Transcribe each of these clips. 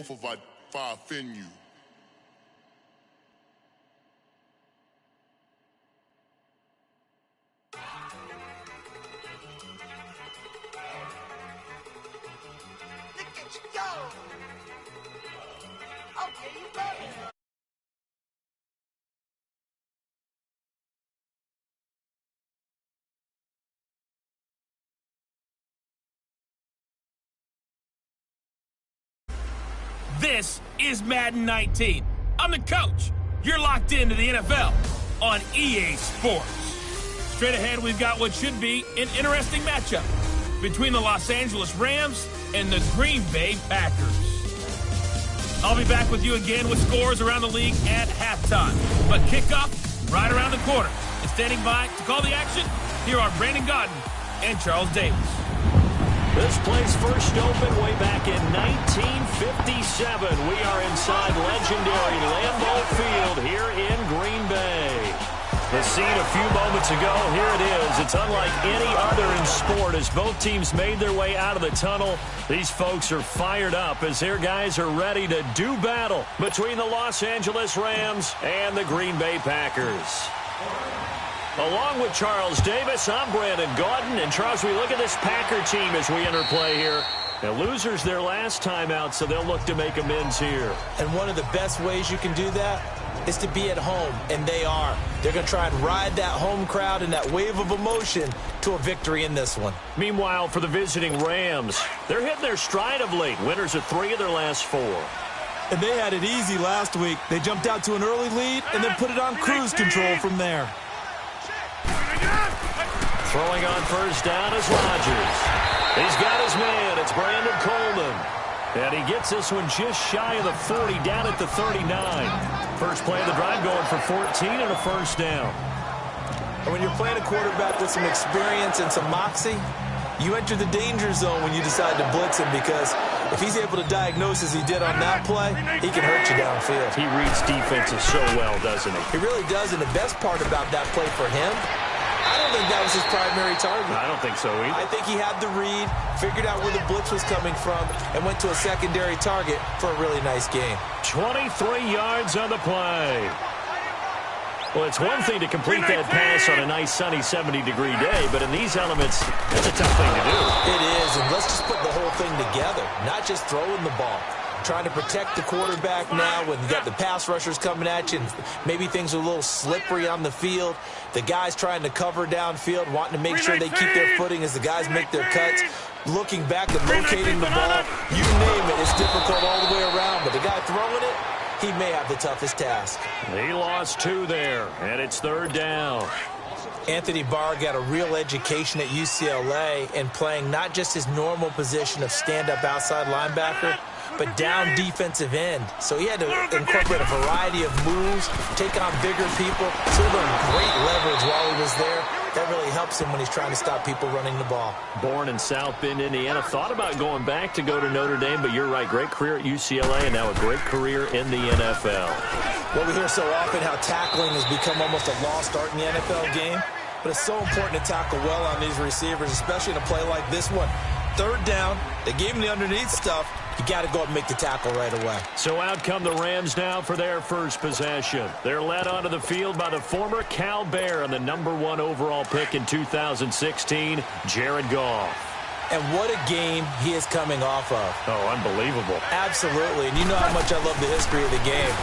hoffe, var finde you. Look at you go! Okay, you got it. This is Madden 19. I'm the coach. You're locked into the NFL on EA Sports. Straight ahead, we've got what should be an interesting matchup between the Los Angeles Rams and the Green Bay Packers. I'll be back with you again with scores around the league at halftime. But kickoff right around the corner. And standing by to call the action, here are Brandon Godden and Charles Davis. This place first opened way back in 1957. We are inside legendary Lambeau Field here in Green Bay. The scene a few moments ago, here it is. It's unlike any other in sport as both teams made their way out of the tunnel. These folks are fired up as their guys are ready to do battle between the Los Angeles Rams and the Green Bay Packers. Along with Charles Davis, I'm Brandon Gaudin. And Charles, we look at this Packer team as we enter play here. Now, losers their last time out, so they'll look to make amends here. And one of the best ways you can do that is to be at home, and they are. They're going to try and ride that home crowd and that wave of emotion to a victory in this one. Meanwhile, for the visiting Rams, they're hitting their stride of late. Winners of 3 of their last 4. And they had it easy last week. They jumped out to an early lead and then put it on cruise control from there. Throwing on first down is Rodgers. He's got his man. It's Brandon Coleman. And he gets this one just shy of the 40, down at the 39. First play of the drive going for 14 and a first down. And when you're playing a quarterback with some experience and some moxie, you enter the danger zone when you decide to blitz him, because if he's able to diagnose as he did on that play, he can hurt you downfield. He reads defenses so well, doesn't he? He really does, and the best part about that play for him, I don't think that was his primary target. I don't think so either. I think he had the read, figured out where the blitz was coming from, and went to a secondary target for a really nice game. 23 yards on the play. Well, it's one thing to complete that pass on a nice sunny 70-degree day, but in these elements, that's a tough thing to do. It is, and let's just put the whole thing together, not just throwing the ball. Trying to protect the quarterback now when you got the pass rushers coming at you, and maybe things are a little slippery on the field. The guys trying to cover downfield, wanting to make sure they keep their footing as the guys make their cuts. Looking back and locating the ball, you name it, it's difficult all the way around, but the guy throwing it, he may have the toughest task. He lost 2 there, and it's third down. Anthony Barr got a real education at UCLA in playing not just his normal position of stand-up outside linebacker, but down defensive end. So he had to incorporate a variety of moves, take on bigger people. So he learned great leverage while he was there. That really helps him when he's trying to stop people running the ball. Born in South Bend, Indiana. Thought about going back to go to Notre Dame, but you're right. Great career at UCLA and now a great career in the NFL. Well, we hear so often how tackling has become almost a lost art in the NFL game. But it's so important to tackle well on these receivers, especially in a play like this one. Third down, they gave him the underneath stuff. You got to go up and make the tackle right away. So out come the Rams now for their first possession. They're led onto the field by the former Cal Bear and the #1 overall pick in 2016, Jared Goff. And what a game he is coming off of. Oh, unbelievable. Absolutely. And you know how much I love the history of the game.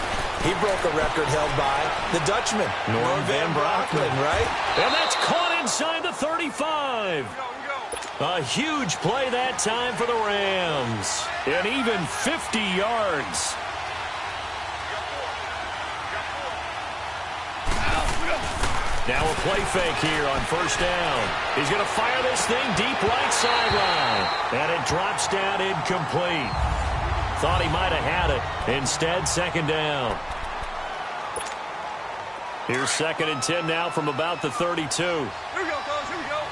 He broke a record held by the Dutchman, Norm Van Brocklin, right? And that's caught inside the 35. A huge play that time for the Rams. And even 50 yards. Now a play fake here on first down. He's going to fire this thing deep right sideline. And it drops down incomplete. Thought he might have had it. Instead, second down. Here's 2nd and 10 now from about the 32. Here we go, fellas. Here we go.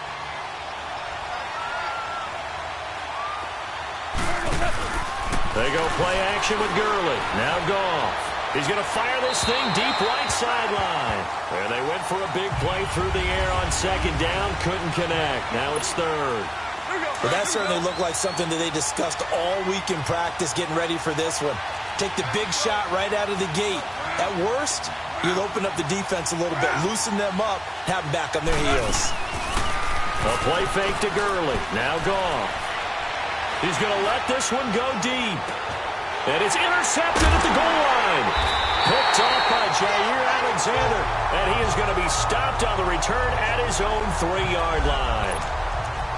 They go play action with Gurley. Now Goff. He's going to fire this thing deep right sideline. And they went for a big play through the air on second down. Couldn't connect. Now it's third. Well, that certainly looked like something that they discussed all week in practice getting ready for this one. Take the big shot right out of the gate. At worst, you'll open up the defense a little bit, loosen them up, have them back on their heels. A play fake to Gurley. Now gone. He's going to let this one go deep. And it's intercepted at the goal line. Picked off by Jair Alexander. And he is going to be stopped on the return at his own 3-yard line.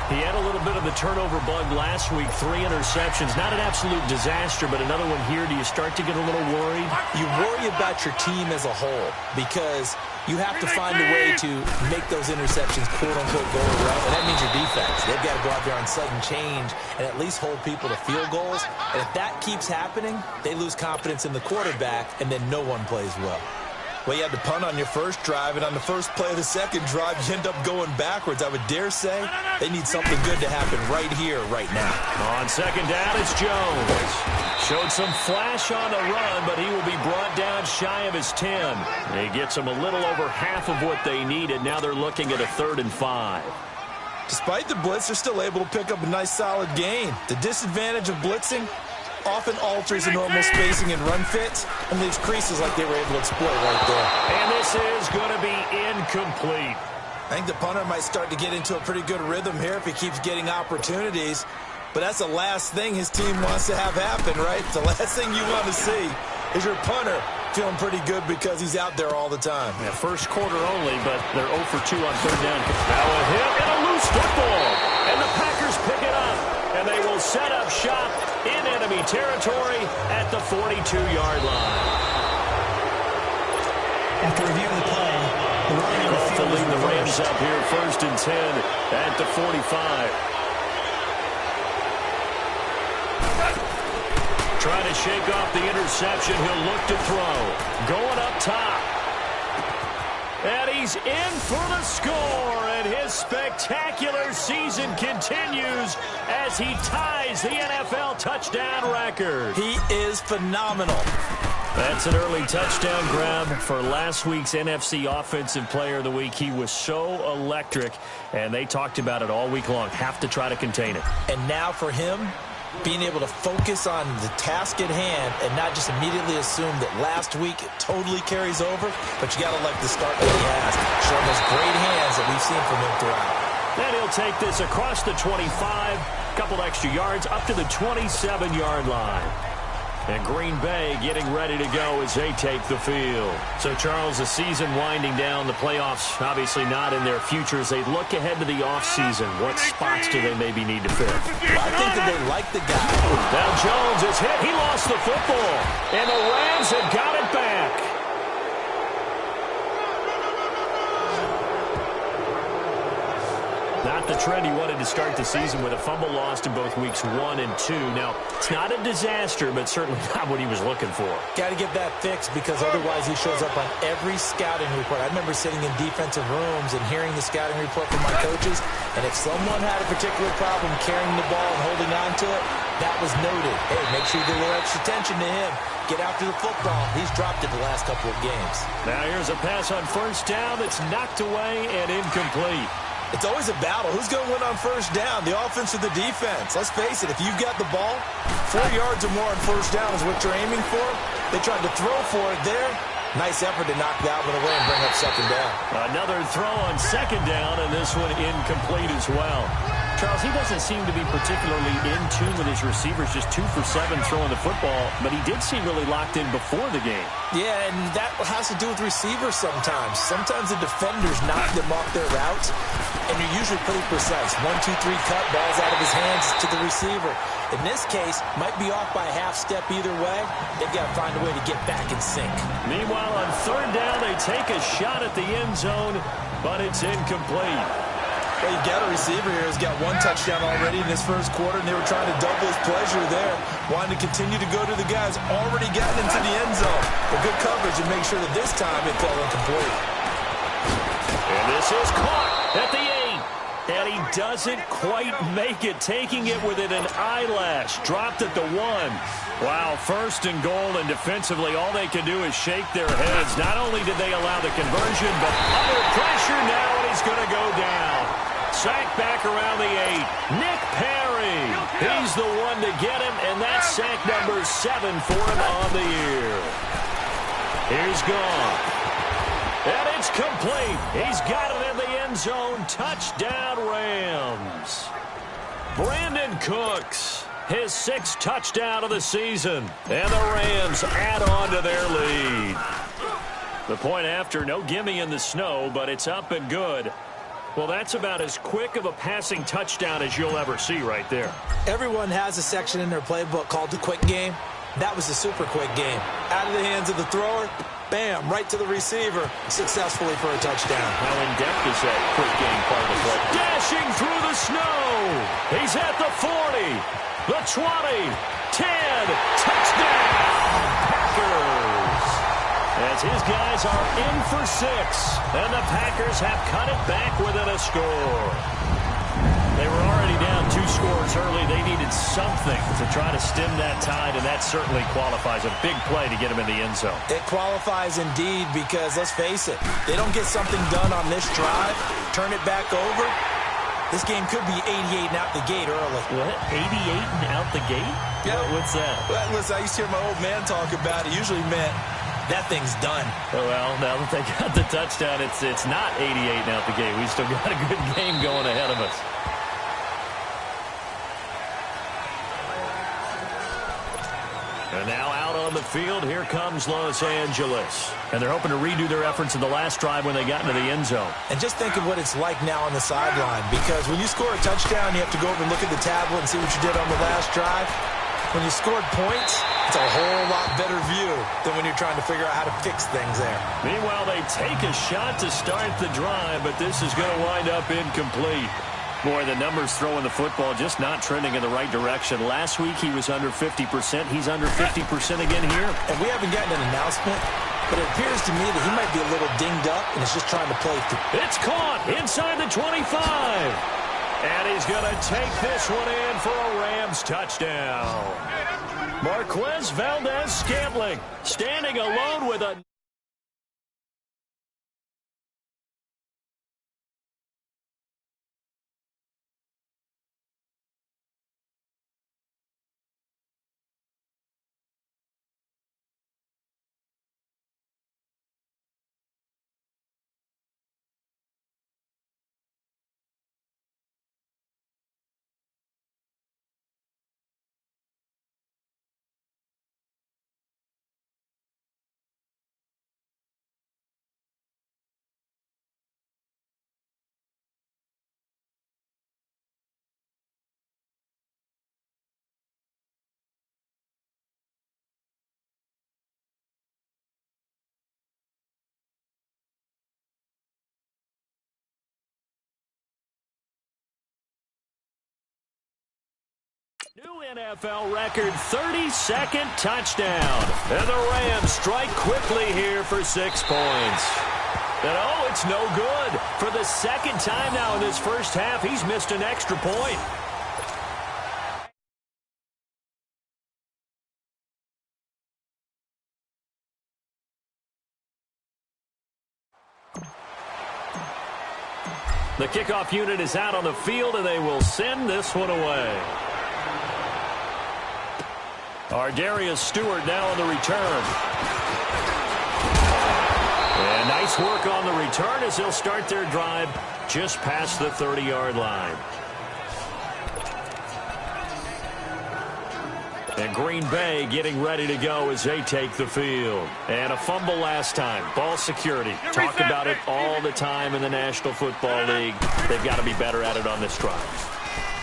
He had a little bit of the turnover bug last week. 3 interceptions. Not an absolute disaster, but another one here. Do you start to get a little worried? You worry about your team as a whole because you have to find a way to make those interceptions quote-unquote go right. And that means your defense. They've got to go out there on sudden change and at least hold people to field goals. And if that keeps happening, they lose confidence in the quarterback, and then no one plays well. Well, you had to punt on your first drive, and on the first play of the second drive, you end up going backwards. I would dare say they need something good to happen right here, right now. On second down, it's Jones. Showed some flash on the run, but he will be brought down shy of his 10. He gets them a little over half of what they needed. Now they're looking at a 3rd and 5. Despite the blitz, they're still able to pick up a nice, solid gain. The disadvantage of blitzing often alters the normal spacing and run fits and leaves creases like they were able to exploit right there. And this is going to be incomplete. I think the punter might start to get into a pretty good rhythm here if he keeps getting opportunities. But that's the last thing his team wants to have happen, right? The last thing you want to see is your punter feeling pretty good because he's out there all the time. Yeah, first quarter only, but they're 0 for 2 on 3rd down. Now a hit and a loose football. And the Packers pick it up. And they will set up shop in enemy territory at the 42-yard line. After reviewing the play, the running of the To field lead the Rams was up here 1st and 10 at the 45. Trying to shake off the interception. He'll look to throw. Going up top. And he's in for the score. And his spectacular season continues as he ties the NFL touchdown record. He is phenomenal. That's an early touchdown grab for last week's NFC Offensive Player of the Week. He was so electric, and they talked about it all week long. Have to try to contain it. And now for him, being able to focus on the task at hand and not just immediately assume that last week it totally carries over, but you got to like the start that he has, showing those great hands that we've seen from him throughout. Then he'll take this across the 25, couple extra yards, up to the 27-yard line. And Green Bay getting ready to go as they take the field. So, Charles, the season winding down, the playoffs obviously not in their future. As they look ahead to the offseason, what spots do they maybe need to fill? Well, I think that they like the guy. Now Jones is hit. He lost the football. And the Rams have got it back. Not the trend he wanted to start the season with a fumble lost in both weeks 1 and 2. Now, it's not a disaster, but certainly not what he was looking for. Got to get that fixed because otherwise he shows up on every scouting report. I remember sitting in defensive rooms and hearing the scouting report from my coaches, and if someone had a particular problem carrying the ball and holding on to it, that was noted. Hey, make sure you give a little extra attention to him. Get after the football. He's dropped it the last couple of games. Now here's a pass on 1st down that's knocked away and incomplete. It's always a battle. Who's going to win on 1st down, the offense or the defense? Let's face it, if you've got the ball, 4 yards or more on 1st down is what you're aiming for. They tried to throw for it there. Nice effort to knock that one away and bring up 2nd down. Another throw on 2nd down, and this one incomplete as well. Charles, he doesn't seem to be particularly in tune with his receivers, just 2 for 7 throwing the football, but he did seem really locked in before the game. Yeah, and that has to do with receivers sometimes. Sometimes the defenders knock them off their routes, and you're usually pretty precise. 1, 2, 3 cut, ball's out of his hands to the receiver. In this case, might be off by a half step either way. They've got to find a way to get back in sync. Meanwhile, on 3rd down, they take a shot at the end zone, but it's incomplete. Well, you've got a receiver here who's got 1 touchdown already in this 1st quarter, and they were trying to double his pleasure there, wanting to continue to go to the guys already gotten into the end zone. But good coverage and make sure that this time it fell incomplete. And this is caught at the 8. And he doesn't quite make it, taking it within an eyelash. Dropped at the 1. Wow, 1st and goal, and defensively all they can do is shake their heads. Not only did they allow the conversion, but under pressure now, and he's going to go down. Sack back around the 8. Nick Perry. He's the one to get him, and that's sack number 7 for him on the year. Here's gone. And it's complete. He's got it in the end zone. Touchdown, Rams. Brandon Cooks, his 6th touchdown of the season. And the Rams add on to their lead. The point after, no gimme in the snow, but it's up and good. Well, that's about as quick of a passing touchdown as you'll ever see right there. Everyone has a section in their playbook called the quick game. That was a super quick game. Out of the hands of the thrower, bam, right to the receiver, successfully for a touchdown. How in-depth is that quick game part of the play? Dashing through the snow. He's at the 40, the 20, 10, touchdown, Packers. As his guys are in for 6, and the Packers have cut it back within a score. They were already down 2 scores early. They needed something to try to stem that tide, and that certainly qualifies. A big play to get him in the end zone. It qualifies indeed because, let's face it, they don't get something done on this drive, turn it back over, this game could be 88 and out the gate early. What? 88 and out the gate? Yeah. What's that? Well, listen, I used to hear my old man talk about it. Usually meant that thing's done. Well, now that they got the touchdown, it's not 88 and out the gate. We still got a good game going ahead of us. And now out on the field, here comes Los Angeles. And they're hoping to redo their efforts in the last drive when they got into the end zone. And just think of what it's like now on the sideline, because when you score a touchdown, you have to go over and look at the tablet and see what you did on the last drive. When you scored points, it's a whole lot better view than when you're trying to figure out how to fix things there. Meanwhile, they take a shot to start the drive, but this is going to wind up incomplete. Boy, the numbers throwing the football just not trending in the right direction. Last week, he was under 50%. He's under 50% again here. And we haven't gotten an announcement, but it appears to me that he might be a little dinged up and is just trying to play through. It's caught inside the 25. And he's going to take this one in for a Rams touchdown. Marquez Valdez-Scantling standing alone with a... New NFL record, 32nd touchdown. And the Rams strike quickly here for 6 points. And oh, it's no good. For the second time now in this first half, he's missed an extra point. The kickoff unit is out on the field, and they will send this one away. Darius Stewart now on the return. And nice work on the return as they'll start their drive just past the 30-yard line. And Green Bay getting ready to go as they take the field. And a fumble last time. Ball security. Talk about it all the time in the National Football League. They've got to be better at it on this drive.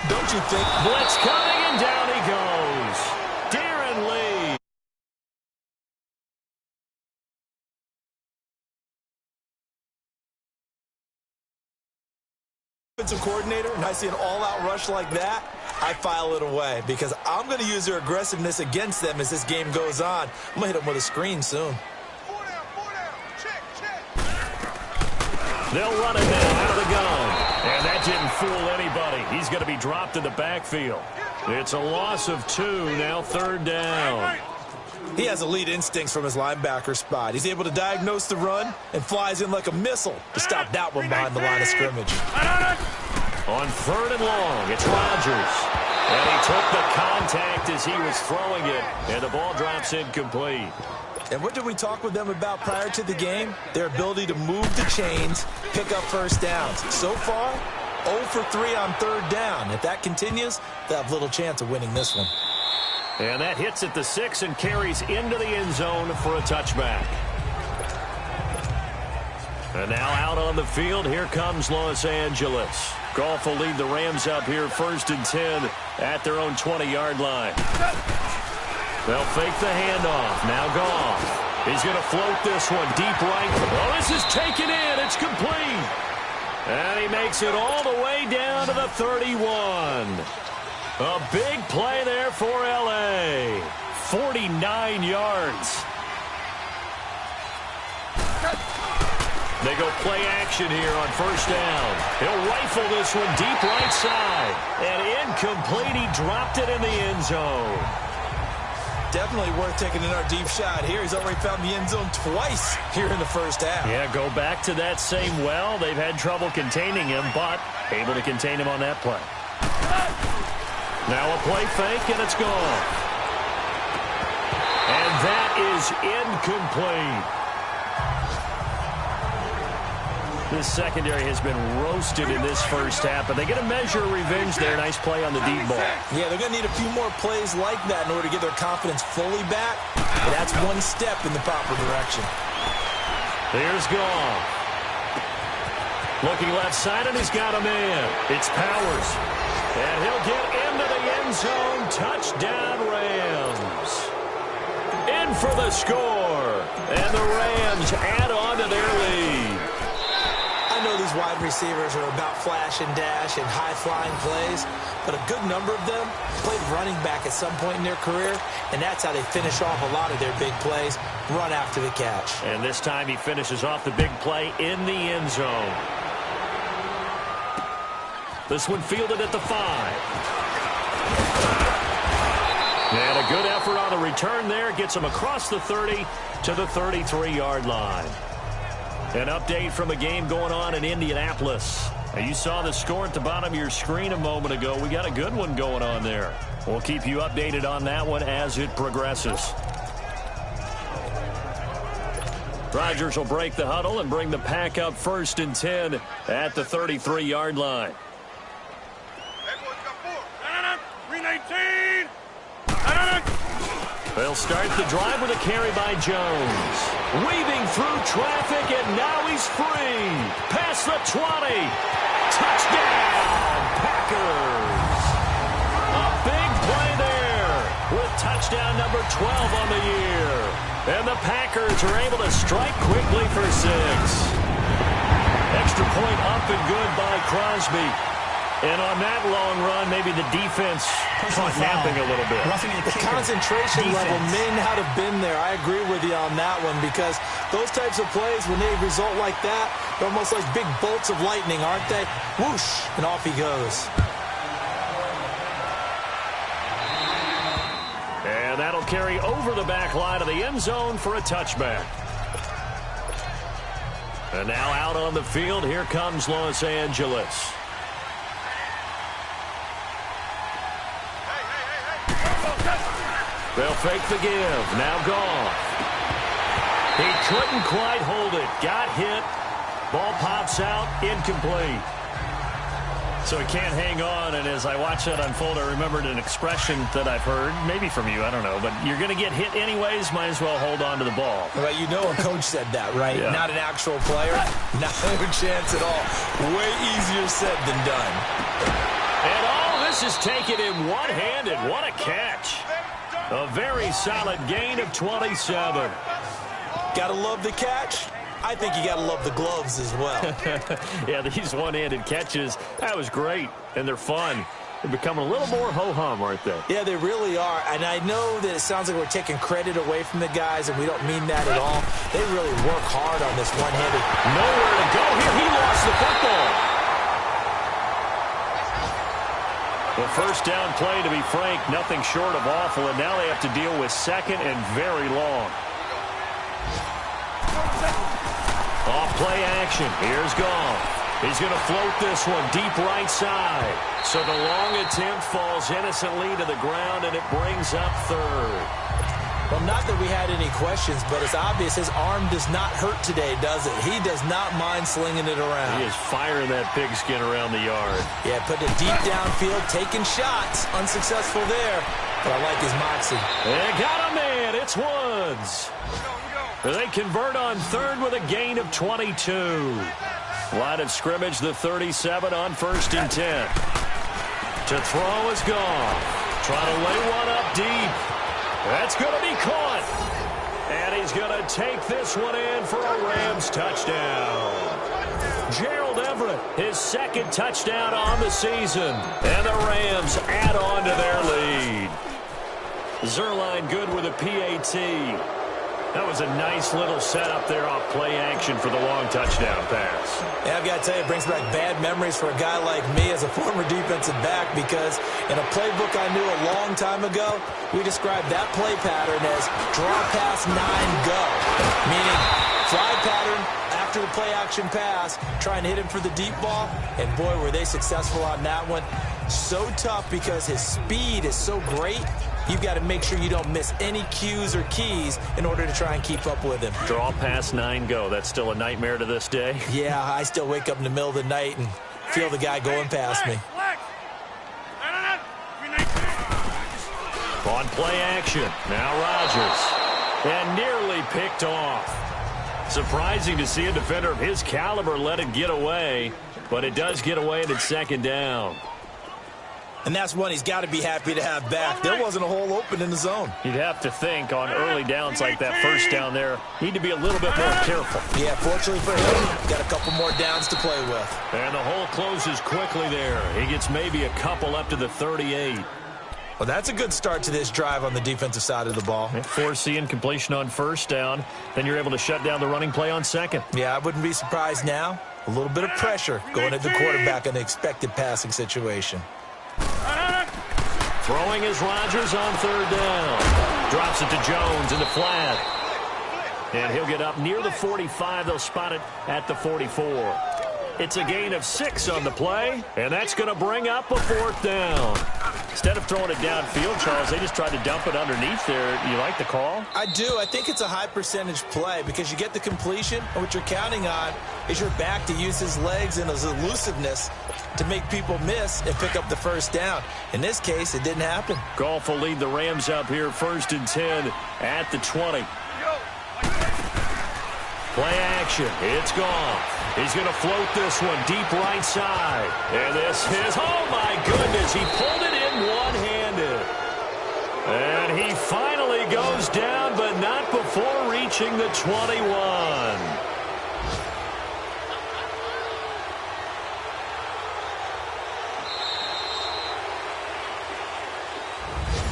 Don't you think? Blitz coming, and down he goes. Darren Lee. Offensive coordinator, and I see an all-out rush like that, I file it away because I'm going to use their aggressiveness against them as this game goes on. I'm going to hit them with a screen soon. They'll run it now out of the gun. And that didn't fool anybody. He's going to be dropped in the backfield. It's a loss of 2, now 3rd down. He has elite instincts from his linebacker spot. He's able to diagnose the run and flies in like a missile to stop that one behind the line of scrimmage. On 3rd and long, it's Rodgers. And he took the contact as he was throwing it, and the ball drops incomplete. And what did we talk with them about prior to the game? Their ability to move the chains, pick up first downs. So far, 0 for 3 on 3rd down. If that continues, they'll have little chance of winning this one. And that hits at the 6 and carries into the end zone for a touchback. And now out on the field, here comes Los Angeles. Goff will lead the Rams up here 1st and 10 at their own 20-yard line. They'll fake the handoff. Now Goff. He's going to float this one deep right. Oh, this is taken in. It's complete. And he makes it all the way down to the 31. A big play there for L.A. 49 yards. They go play action here on 1st down. He'll rifle this one deep right side. And incomplete. He dropped it in the end zone. Definitely worth taking another deep shot here. He's already found the end zone twice here in the 1st half. Yeah, go back to that same well. They've had trouble containing him, but able to contain him on that play. Now a play fake, and it's gone. And that is incomplete. This secondary has been roasted in this 1st half, but they get a measure of revenge there. Nice play on the deep ball. Yeah, they're going to need a few more plays like that in order to get their confidence fully back. But that's one step in the proper direction. Here's Goff. Looking left side, and he's got a man. It's Powers. And he'll get into the end zone. Touchdown, Rams. In for the score. And the Rams add on to their lead. I know these wide receivers are about flash and dash and high-flying plays, but a good number of them played running back at some point in their career, and that's how they finish off a lot of their big plays, run after the catch. And this time he finishes off the big play in the end zone. This one fielded at the 5. And a good effort on the return there. Gets him across the 30 to the 33-yard line. An update from a game going on in Indianapolis. Now, you saw the score at the bottom of your screen a moment ago. We got a good one going on there. We'll keep you updated on that one as it progresses. Rodgers will break the huddle and bring the pack up 1st and 10 at the 33-yard line. 319. They'll start the drive with a carry by Jones. Weaving through traffic, and now he's free. Past the 20. Touchdown, Packers. A big play there with touchdown number 12 on the year. And the Packers are able to strike quickly for 6. Extra point up and good by Crosby. And on that long run, maybe the defense caught napping a little bit. The concentration level may not have been there. I agree with you on that one, because those types of plays, when they result like that, they're almost like big bolts of lightning, aren't they? Whoosh, and off he goes. And that'll carry over the back line of the end zone for a touchback. And now out on the field, here comes Los Angeles. They'll fake the give. Now Goff. He couldn't quite hold it. Got hit. Ball pops out. Incomplete. So he can't hang on, and as I watch that unfold, I remembered an expression that I've heard, maybe from you, I don't know, but you're going to get hit anyways, might as well hold on to the ball. Well, you know a coach said that, right? Yeah. Not an actual player. Not a chance at all. Way easier said than done. And all this is taken in one-handed. What a catch. A very solid gain of 27. Gotta love the catch. I think you gotta love the gloves as well. Yeah, these one-handed catches, that was great, and they're fun. They're becoming a little more ho-hum, aren't they? Yeah, they really are. And I know that it sounds like we're taking credit away from the guys, and we don't mean that at all. They really work hard on this one-handed. Nowhere to go here. He lost the football. The first down play, to be frank, nothing short of awful, and now they have to deal with 2nd and very long. Off play action. Here's Goff. He's going to float this one deep right side. So the long attempt falls innocently to the ground, and it brings up third. Well, not that we had any questions, but it's obvious his arm does not hurt today, does it? He does not mind slinging it around. He is firing that pigskin around the yard. Yeah, putting it deep downfield, taking shots. Unsuccessful there, but I like his moxie. They got him in. It's Woods. They convert on third with a gain of 22. Line of scrimmage, the 37 on 1st and 10. To throw is gone. Trying to lay one up deep. That's going to be caught. And he's going to take this one in for a Rams touchdown. Gerald Everett, his second touchdown on the season. And the Rams add on to their lead. Zerline good with a PAT. That was a nice little setup there off play action for the long touchdown pass. Yeah, I've got to tell you, it brings back bad memories for a guy like me as a former defensive back, because in a playbook I knew a long time ago, we described that play pattern as draw pass 9 go, meaning fly pattern after the play action pass, trying to hit him for the deep ball, and boy, were they successful on that one. So tough because his speed is so great. You've got to make sure you don't miss any cues or keys in order to try and keep up with him. Draw pass 9 go. That's still a nightmare to this day? Yeah, I still wake up in the middle of the night and feel the guy going past me. On play action, now Rodgers. And nearly picked off. Surprising to see a defender of his caliber let it get away, but it does get away and it's 2nd down. And that's one he's got to be happy to have back. There wasn't a hole open in the zone. You'd have to think on early downs like that first down there, need to be a little bit more careful. Yeah, fortunately for him, got a couple more downs to play with. And the hole closes quickly there. He gets maybe a couple up to the 38. Well, that's a good start to this drive on the defensive side of the ball. Forcing completion on 1st down. Then you're able to shut down the running play on 2nd. Yeah, I wouldn't be surprised now. A little bit of pressure going at the quarterback in the expected passing situation. Throwing is Rodgers on 3rd down. Drops it to Jones in the flat. And he'll get up near the 45. They'll spot it at the 44. It's a gain of 6 on the play, and that's going to bring up a 4th down. Instead of throwing it downfield, Charles, they just tried to dump it underneath there. You like the call? I do. I think it's a high percentage play because you get the completion, and what you're counting on is your back to use his legs and his elusiveness to make people miss and pick up the 1st down. In this case, it didn't happen. Goff will lead the Rams up here 1st and 10 at the 20. Play action. It's Goff. He's going to float this one deep right side. And this is, oh my goodness, he pulled it in one-handed. And he finally goes down, but not before reaching the 21.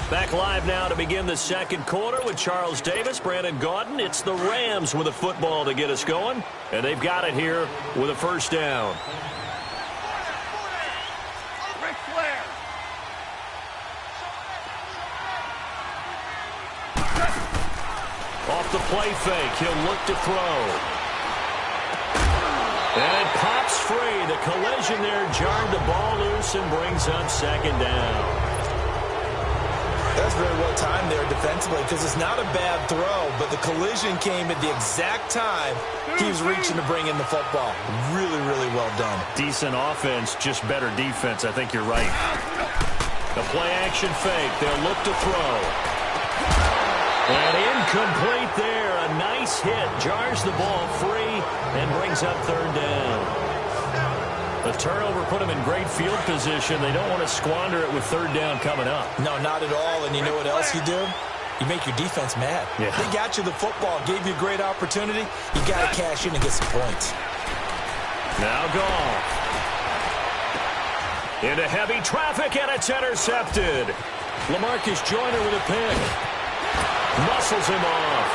Back live now to begin the 2nd quarter with Charles Davis, Brandon Gaudin. It's the Rams with a football to get us going, and they've got it here with a 1st down. Off the play fake, he'll look to throw. And it pops free. The collision there jarred the ball loose and brings up 2nd down. That's very well timed there defensively because it's not a bad throw, but the collision came at the exact time he was reaching to bring in the football. Really, really well done. Decent offense, just better defense. I think you're right. The play-action fake. They'll look to throw. And incomplete there. A nice hit. Jars the ball free and brings up 3rd down. The turnover put them in great field position. They don't want to squander it with 3rd down coming up. No, not at all. And you know what else you do? You make your defense mad. Yeah. They got you the football, gave you a great opportunity. You got to cash in and get some points. Now Goff. Into heavy traffic, and it's intercepted. LaMarcus Joyner with a pick. Muscles him off.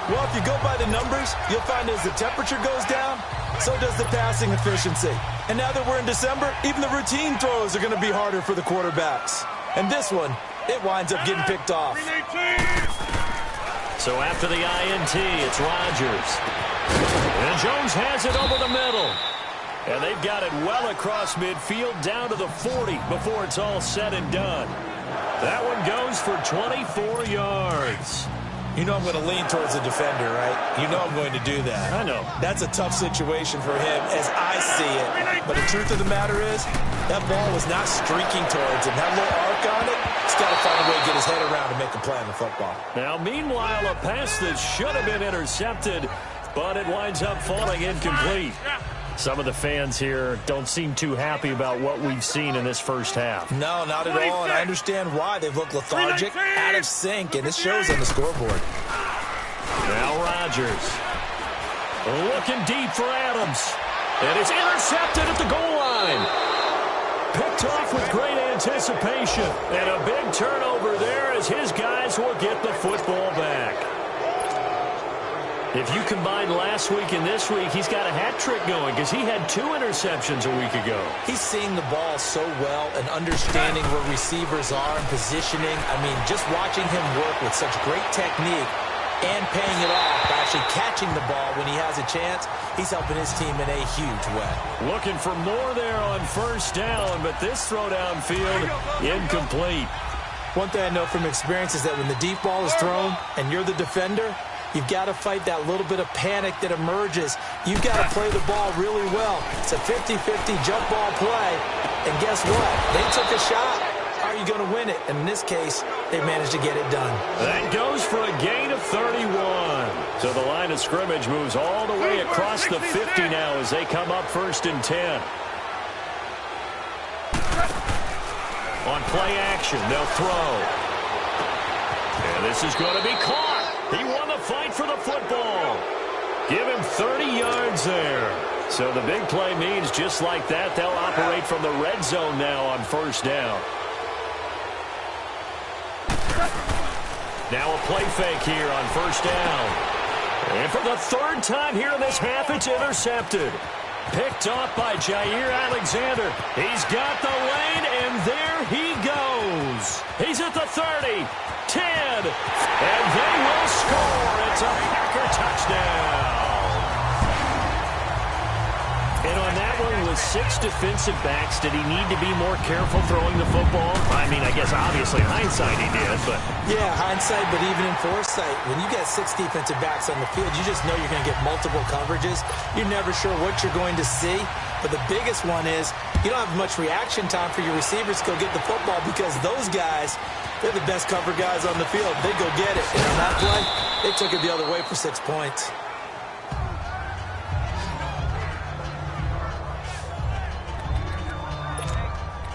Well, if you go by the numbers, you'll find as the temperature goes down, so does the passing efficiency. And now that we're in December, even the routine throws are going to be harder for the quarterbacks. And this one, it winds up getting picked off. So after the INT, it's Rodgers. And Jones has it over the middle. And they've got it well across midfield down to the 40 before it's all said and done. That one goes for 24 yards. You know I'm going to lean towards the defender, right? You know I'm going to do that. I know. That's a tough situation for him as I see it. But the truth of the matter is, that ball was not streaking towards him. That little arc on it, he's got to find a way to get his head around and make a play on the football. Now, meanwhile, a pass that should have been intercepted, but it winds up falling incomplete. Some of the fans here don't seem too happy about what we've seen in this first half. No, not at all, and I understand why. They've looked lethargic, out of sync, and this shows on the scoreboard. Now Rodgers looking deep for Adams, and it's intercepted at the goal line. Picked off with great anticipation, and a big turnover there as his guys will get the football back. If you combine last week and this week, he's got a hat trick going because he had 2 interceptions a week ago. He's seeing the ball so well and understanding where receivers are and positioning. I mean, just watching him work with such great technique and paying it off by actually catching the ball when he has a chance, he's helping his team in a huge way. Looking for more there on first down, but this throw downfield incomplete. One thing I know from experience is that when the deep ball is thrown and you're the defender, you've got to fight that little bit of panic that emerges. You've got to play the ball really well. It's a 50-50 jump ball play. And guess what? They took a shot. How are you going to win it? And in this case, they managed to get it done. That goes for a gain of 31. So the line of scrimmage moves all the way across the 50 now as they come up 1st and 10. On play action, they'll throw. And this is going to be caught. He won the fight for the football. Give him 30 yards there. So the big play means just like that, they'll operate from the red zone now on first down. Now a play fake here on first down. And for the 3rd time here in this half, it's intercepted. Picked off by Jair Alexander. He's got the lane, and there he goes. He's at the 30. 10, and they will score. It's a Packer touchdown. And on that one, with 6 defensive backs, did he need to be more careful throwing the football? I mean, I guess obviously hindsight he did, but... Yeah, hindsight, but even in foresight, when you get 6 defensive backs on the field, you just know you're going to get multiple coverages. You're never sure what you're going to see. But the biggest one is you don't have much reaction time for your receivers to go get the football because those guys... they're the best cover guys on the field. They go get it. And on that play, they took it the other way for 6 points.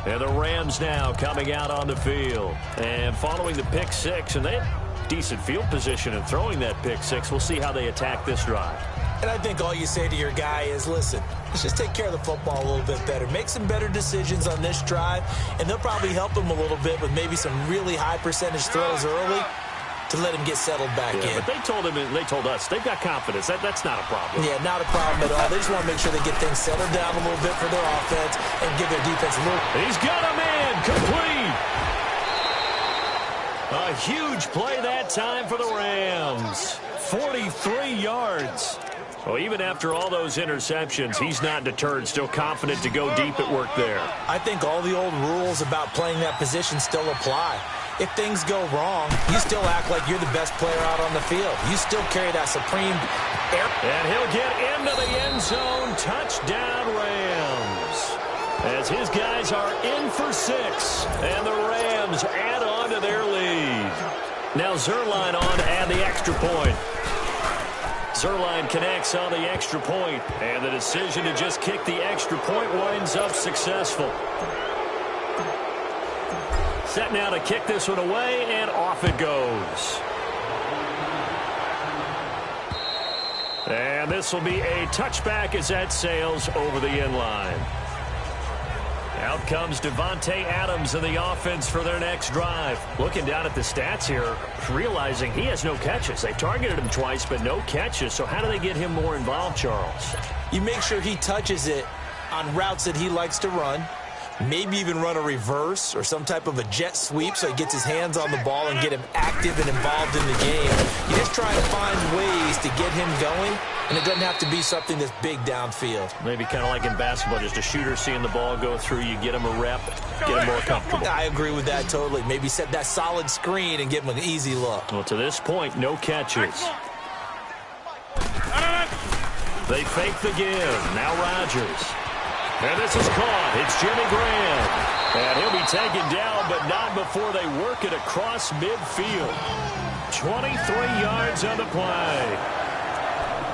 And the Rams now coming out on the field. And following the pick 6, and they had decent field position in throwing that pick 6. We'll see how they attack this drive. And I think all you say to your guy is, listen, let's just take care of the football a little bit better. Make some better decisions on this drive, and they'll probably help him a little bit with maybe some really high percentage throws early to let him get settled back in. But they told him, and they told us, they've got confidence. That's not a problem. Yeah, not a problem at all. They just want to make sure they get things settled down a little bit for their offense and give their defense a little... He's got a man complete. A huge play that time for the Rams. 43 yards. Well, even after all those interceptions, he's not deterred, still confident to go deep at work there. I think all the old rules about playing that position still apply. If things go wrong, you still act like you're the best player out on the field. You still carry that supreme air. And he'll get into the end zone. Touchdown, Rams. As his guys are in for 6, and the Rams add on to their lead. Now Zerline on to add the extra point. Zerline connects on the extra point, and the decision to just kick the extra point winds up successful. Set now to kick this one away, and off it goes. And this will be a touchback as that sails over the end line. Out comes Devontae Adams in the offense for their next drive. Looking down at the stats here, realizing he has no catches. They targeted him twice, but no catches. So how do they get him more involved, Charles? You make sure he touches it on routes that he likes to run. maybe even run a reverse or some type of a jet sweep so he gets his hands on the ball and get him active and involved in the game. You just try to find ways to get him going, and it doesn't have to be something that's big downfield. Maybe kind of like in basketball, just a shooter seeing the ball go through, you get him a rep, get him more comfortable. I agree with that totally. Maybe set that solid screen and give him an easy look. Well, to this point, no catches. They fake the give. Now Rodgers. And this is caught. It's Jimmy Graham. And he'll be taken down, but not before they work it across midfield. 23 yards on the play.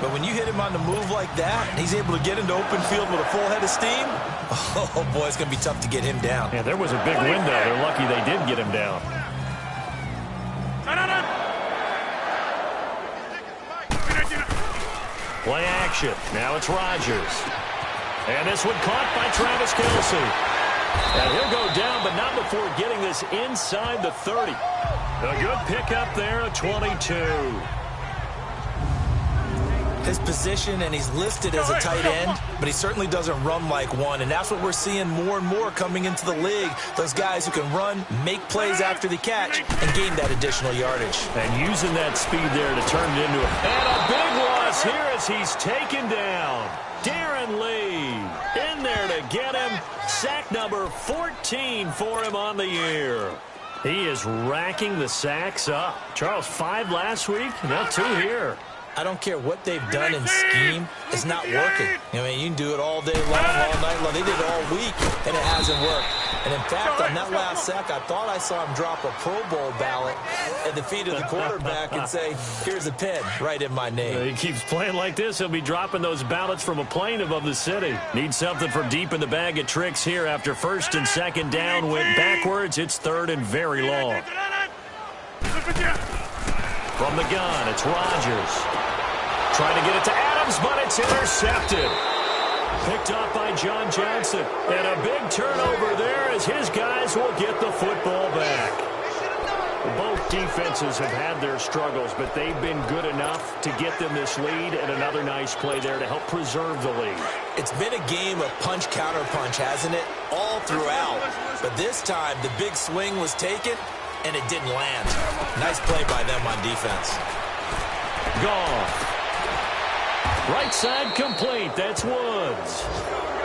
But when you hit him on the move like that, and he's able to get into open field with a full head of steam, oh, boy, it's going to be tough to get him down. Yeah, there was a big window. They're lucky they did get him down. Play action. Now it's Rodgers. And this one caught by Travis Kelce. And he'll go down, but not before getting this inside the 30. A good pickup there at 22. His position, and he's listed as a tight end, but he certainly doesn't run like one, and that's what we're seeing more and more coming into the league. Those guys who can run, make plays after the catch, and gain that additional yardage. And using that speed there to turn it into and a big loss here as he's taken down. Darren Lee in there to get him. Sack number 14 for him on the year. He is racking the sacks up. Charles, 5 last week, now 2 here. I don't care what they've done in scheme. It's not working. I mean, you can do it all day long, all night long. They did it all week, and it hasn't worked. And, in fact, on that last sack, I thought I saw him drop a Pro Bowl ballot at the feet of the quarterback and say, here's a pin right in my name. He keeps playing like this. He'll be dropping those ballots from a plane above the city. Needs something from deep in the bag of tricks here after first and second down went backwards. It's third and very long. From the gun, it's Rodgers. Trying to get it to Adams, but it's intercepted. Picked up by John Johnson. And a big turnover there as his guys will get the football back. Both defenses have had their struggles, but they've been good enough to get them this lead, and another nice play there to help preserve the lead. It's been a game of punch-counter-punch, hasn't it? All throughout. But this time, the big swing was taken, and it didn't land. Nice play by them on defense. Gone. Right side complete. That's Woods.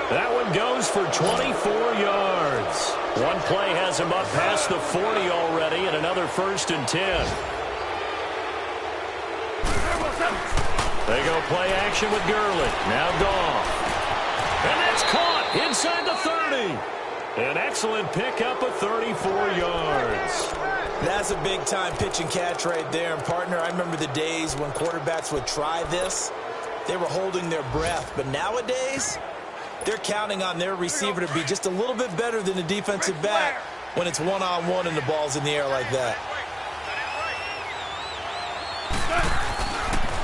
That one goes for 24 yards. One play has him up past the 40 already, and another first and 10. They go play action with Gurley. Now Goff. And that's caught inside the 30. An excellent pickup of 34 yards. That's a big-time pitch and catch right there. And, partner, I remember the days when quarterbacks would try this. They were holding their breath. But nowadays, they're counting on their receiver to be just a little bit better than the defensive back when it's one-on-one and the ball's in the air like that.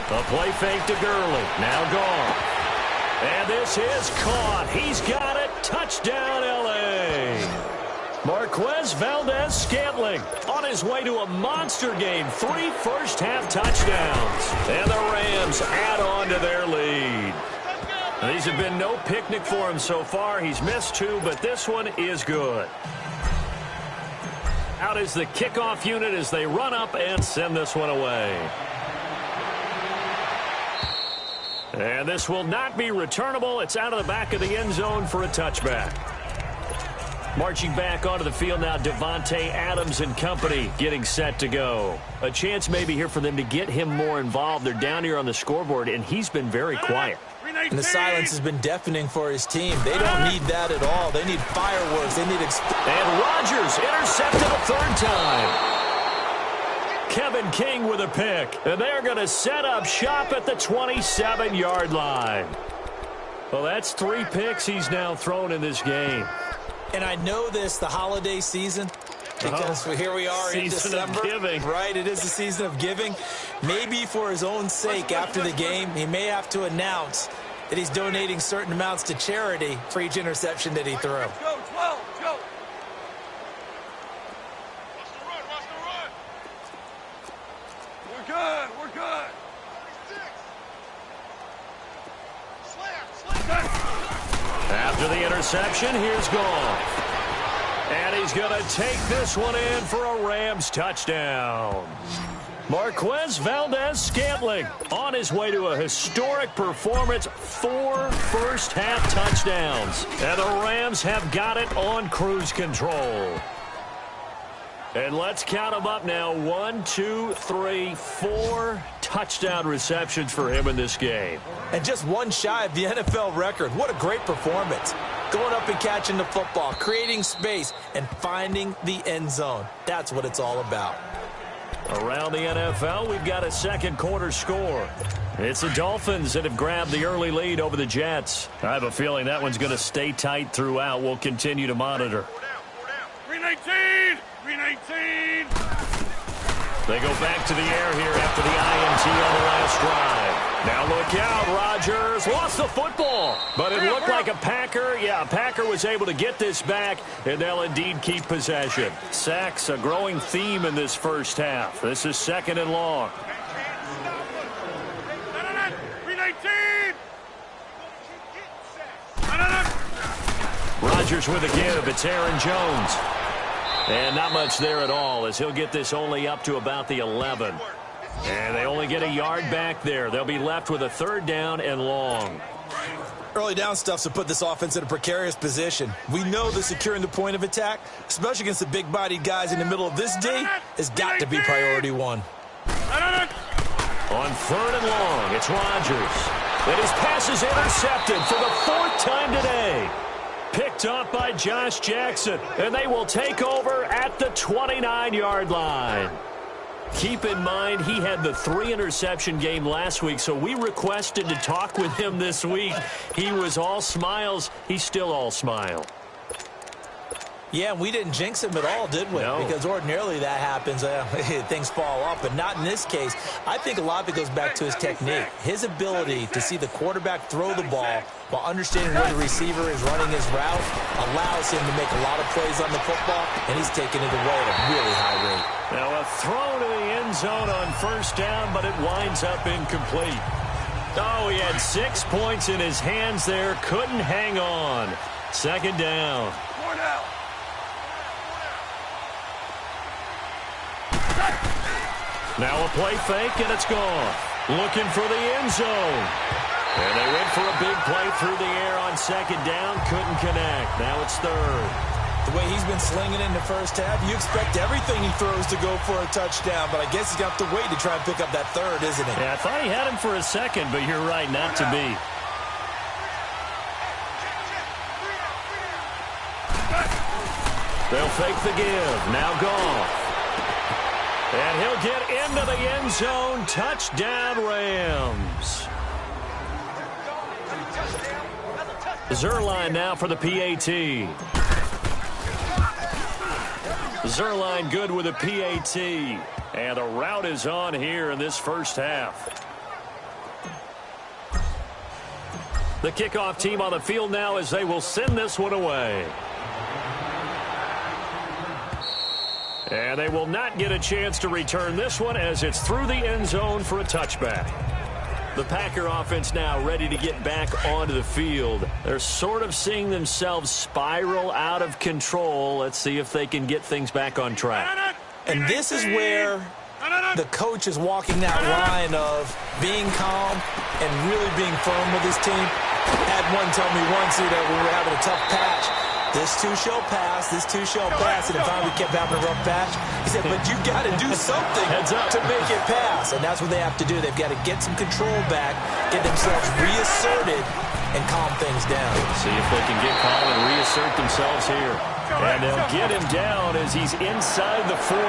A play fake to Gurley. Now gone. And this is caught. He's got it. Touchdown, L.A. Marquez Valdez-Scantling on his way to a monster game. 3 first-half touchdowns. And the Rams add on to their lead. These have been no picnic for him so far. He's missed 2, but this one is good. Out is the kickoff unit as they run up and send this one away. And this will not be returnable. It's out of the back of the end zone for a touchback. Marching back onto the field now, Devontae Adams and company getting set to go. A chance maybe here for them to get him more involved. They're down here on the scoreboard, and he's been very quiet. And the silence has been deafening for his team. They don't need that at all. They need fireworks. They need and Rodgers intercepted a 3rd time. Kevin King with a pick. And they're going to set up shop at the 27-yard line. Well, that's 3 picks he's now thrown in this game. And I know this, the holiday season, because here we are in December. Of giving. Right, it is the season of giving. Maybe for his own sake after the game, he may have to announce that he's donating certain amounts to charity for each interception that he threw. Let's go, 12, let's go. We're good, we're good. After the interception, here's Goff. he's going to take this one in for a Rams touchdown. Marquez Valdez-Scantling on his way to a historic performance, 4 first-half touchdowns. And the Rams have got it on cruise control. And let's count them up now. 1, 2, 3, 4 touchdown receptions for him in this game. And just one shy of the NFL record. What a great performance. Going up and catching the football, creating space, and finding the end zone. That's what it's all about. Around the NFL, we've got a second quarter score. It's the Dolphins that have grabbed the early lead over the Jets. I have a feeling that one's going to stay tight throughout. We'll continue to monitor. 319! 319! They go back to the air here after the INT on the last drive. Now look out, Rodgers lost the football, but it looked like a Packer. Yeah, a Packer was able to get this back, and they'll indeed keep possession. Sacks, a growing theme in this first half. This is 2nd and long. 319! Rodgers with a give. It's Aaron Jones. And not much there at all, as he'll get this only up to about the 11. And they only get a yard back there. They'll be left with a 3rd down and long. Early down stuff's to put this offense in a precarious position. We know that securing the point of attack, especially against the big-bodied guys in the middle of this D, has got to be priority 1. On 3rd and long, it's Rodgers. And his pass is intercepted for the 4th time today. Picked up by Josh Jackson, and they will take over at the 29-yard line. Keep in mind, he had the 3-interception game last week, so we requested to talk with him this week. He was all smiles. He's still all smile. Yeah, we didn't jinx him at all, did we? No. Because ordinarily that happens, things fall off, but not in this case. I think a lot of it goes back to his technique. His ability to see the quarterback throw the ball while understanding where the receiver is running his route allows him to make a lot of plays on the football, and he's taking it away at a really high rate. Now a throw to the end zone on 1st down, but it winds up incomplete. Oh, he had 6 points in his hands there, couldn't hang on. 2nd down. 4 down. Now a play fake, and it's gone. Looking for the end zone. And they went for a big play through the air on 2nd down. Couldn't connect. Now it's 3rd. The way he's been slinging in the first half, you expect everything he throws to go for a touchdown, but I guess he's got to wait to try and pick up that 3rd, isn't he? Yeah, I thought he had him for a second, but you're right, not to be. They'll fake the give. Now Goff. And he'll get into the end zone. Touchdown, Rams. Zerline now for the PAT. Zerline good with a PAT. And a route is on here in this first half. The kickoff team on the field now as they will send this one away. And they will not get a chance to return this one as it's through the end zone for a touchback. The Packer offense now ready to get back onto the field. They're sort of seeing themselves spiral out of control. Let's see if they can get things back on track. And this is where the coach is walking that line of being calm and really being firm with his team. Had one tell me once, when we were having a tough patch, this too shall pass, this too shall pass, and finally we kept having a rough patch. He said, but you got to do something to make it pass, and that's what they have to do. They've got to get some control back, get themselves reasserted, and calm things down. See if they can get calm and reassert themselves here. And they'll get him down as he's inside the 40.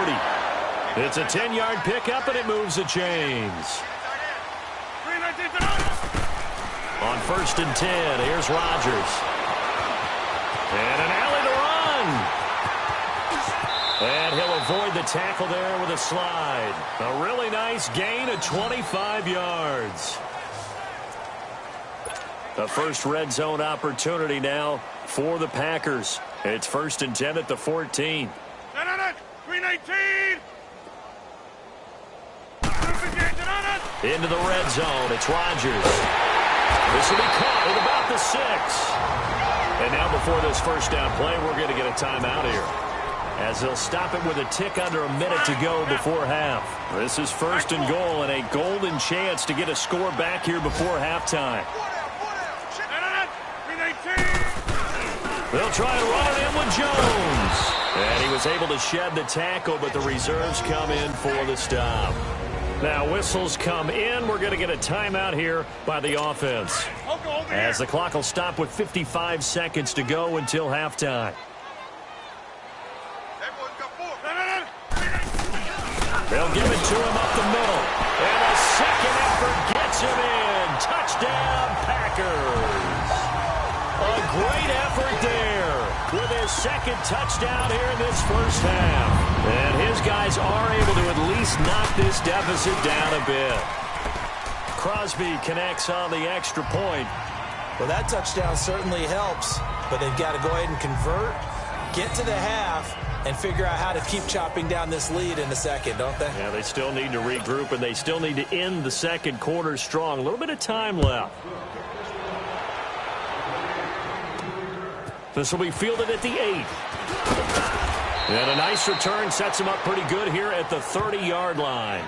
It's a 10-yard pickup, and it moves the chains. On 1st and 10, here's Rodgers. And an alley to run. And he'll avoid the tackle there with a slide. A really nice gain of 25 yards. The first red zone opportunity now for the Packers. It's 1st and 10 at the 14. 319! Into the red zone. It's Rodgers. This will be caught at about the 6. And now before this first down play, we're going to get a timeout here. as they'll stop it with a tick under a minute to go before half. This is 1st and goal and a golden chance to get a score back here before halftime. They'll try and run it in with Jones. And he was able to shed the tackle, but the reserves come in for the stop. Now whistles come in. We're going to get a timeout here by the offense, as the clock will stop with 55 seconds to go until halftime. They'll give it to him up the middle. And a second effort gets him in. Touchdown, Packers. A great effort there with his second touchdown here in this first half. And his guys are able to at least knock this deficit down a bit. Crosby connects on the extra point. Well, that touchdown certainly helps, but they've got to go ahead and convert, get to the half, and figure out how to keep chopping down this lead in the second, don't they? Yeah, they still need to regroup, and they still need to end the second quarter strong. A little bit of time left. This will be fielded at the 8. And a nice return sets him up pretty good here at the 30-yard line.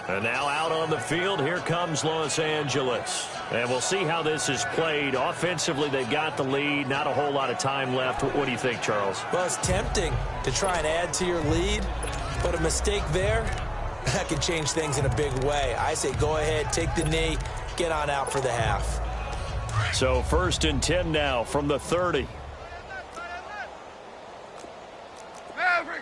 And now out on the field, here comes Los Angeles. And we'll see how this is played. Offensively, they've got the lead. Not a whole lot of time left. What do you think, Charles? Well, it's tempting to try and add to your lead, but a mistake there, that could change things in a big way. I say go ahead, take the knee, get on out for the half. So 1st and 10 now from the 30. Maverick!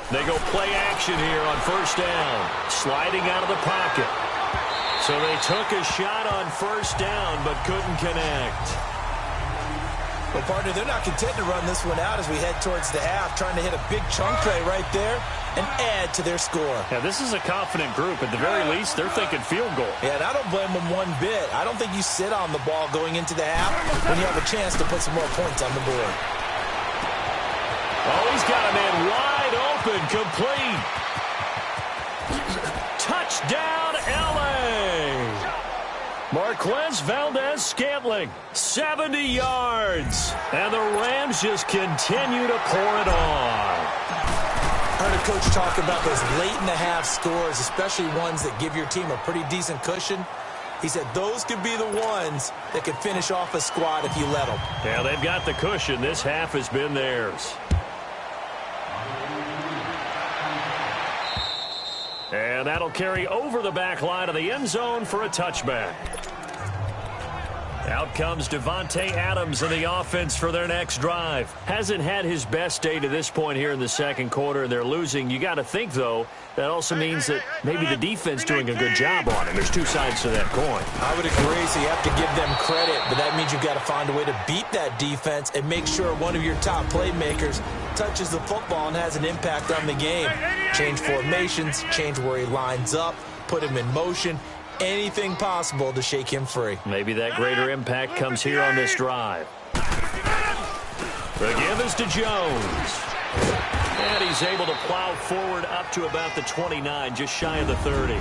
They go play action here on 1st down. Sliding out of the pocket. So they took a shot on 1st down, but couldn't connect. Well, partner, they're not content to run this one out as we head towards the half, trying to hit a big chunk play right there and add to their score. Yeah, this is a confident group. At the very least, they're thinking field goal. Yeah, and I don't blame them one bit. I don't think you sit on the ball going into the half when you have a chance to put some more points on the board. Oh, he's got a man wide open, complete. Touchdown, L.A. Marquez Valdez-Scantling, 70 yards. And the Rams just continue to pour it on. I heard a coach talk about those late-in-the-half scores, especially ones that give your team a pretty decent cushion. He said those could be the ones that could finish off a squad if you let them. Yeah, they've got the cushion. This half has been theirs. And that'll carry over the back line of the end zone for a touchback. Out comes Devontae Adams in the offense for their next drive. Hasn't had his best day to this point here in the second quarter, and they're losing. You got to think, though, that also means that maybe the defense doing a good job on him. There's two sides to that coin. I would agree, so you have to give them credit, but that means you've got to find a way to beat that defense and make sure one of your top playmakers touches the football and has an impact on the game. Change formations, change where he lines up, put him in motion, anything possible to shake him free. Maybe that greater impact comes here on this drive. The give is to Jones. And he's able to plow forward up to about the 29, just shy of the 30.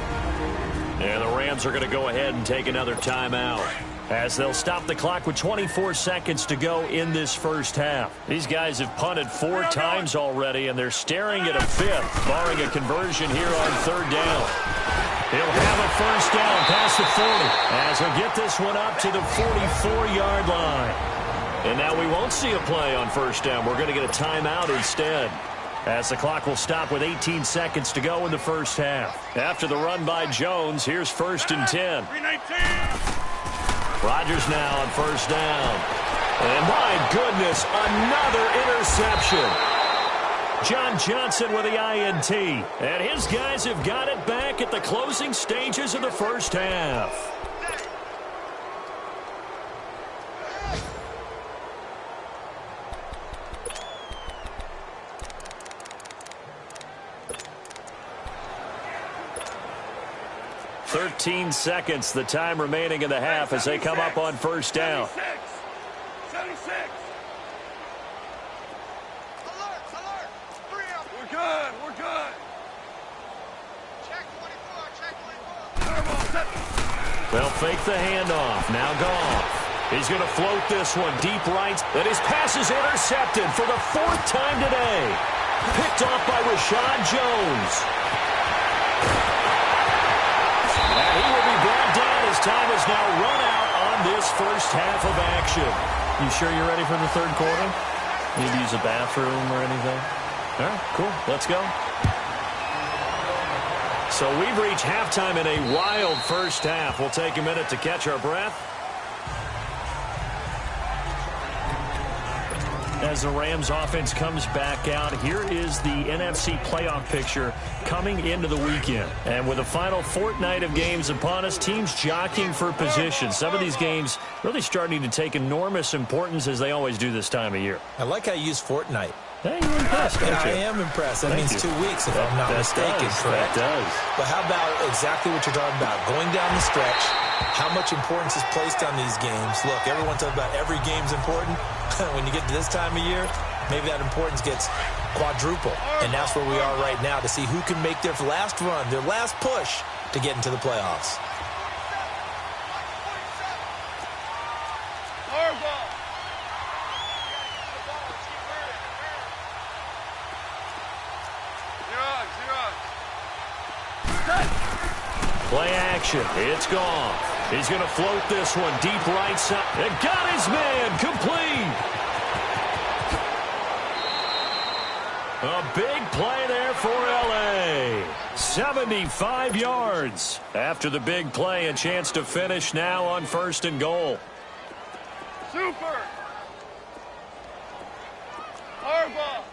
And the Rams are going to go ahead and take another timeout, as they'll stop the clock with 24 seconds to go in this first half. These guys have punted 4 times already, and they're staring at a 5th, barring a conversion here on 3rd down. He'll have a first down past the 40, as he'll get this one up to the 44-yard line. And now we won't see a play on 1st down. We're going to get a timeout instead, as the clock will stop with 18 seconds to go in the first half. After the run by Jones, here's 1st and 10. Rodgers now on 1st down. And my goodness, another interception. John Johnson with the INT. And his guys have got it back at the closing stages of the first half. "13 seconds, the time remaining in the half as they come up on 1st down. 76. We're good. Check 24. They'll fake the handoff. Now Goff. He's going to float this one deep right. And his pass is intercepted for the 4th time today. Picked off by Rashad Jones. And he will be brought down as time is now run out on this first half of action. You sure you're ready for the third quarter? Need to use a bathroom or anything? All right, cool. Let's go. So we've reached halftime in a wild first half. We'll take a minute to catch our breath. As the Rams offense comes back out, here is the NFC playoff picture coming into the weekend. And with the final fortnight of games upon us, teams jockeying for position. Some of these games really starting to take enormous importance as they always do this time of year. I like how you use fortnight. Hey, you're impressed, aren't you? I am impressed. That means 2 weeks, if I'm not mistaken, correct? correct? That does. But how about exactly what you're talking about? Going down the stretch, how much importance is placed on these games? Look, everyone talks about every game's important. When you get to this time of year, maybe that importance gets quadruple. And that's where we are right now to see who can make their last run, their last push to get into the playoffs. Play action. It's gone. He's going to float this one deep right side. And got his man complete. A big play there for L.A. 75 yards. After the big play, a chance to finish now on 1st and goal. Super. Harbaugh.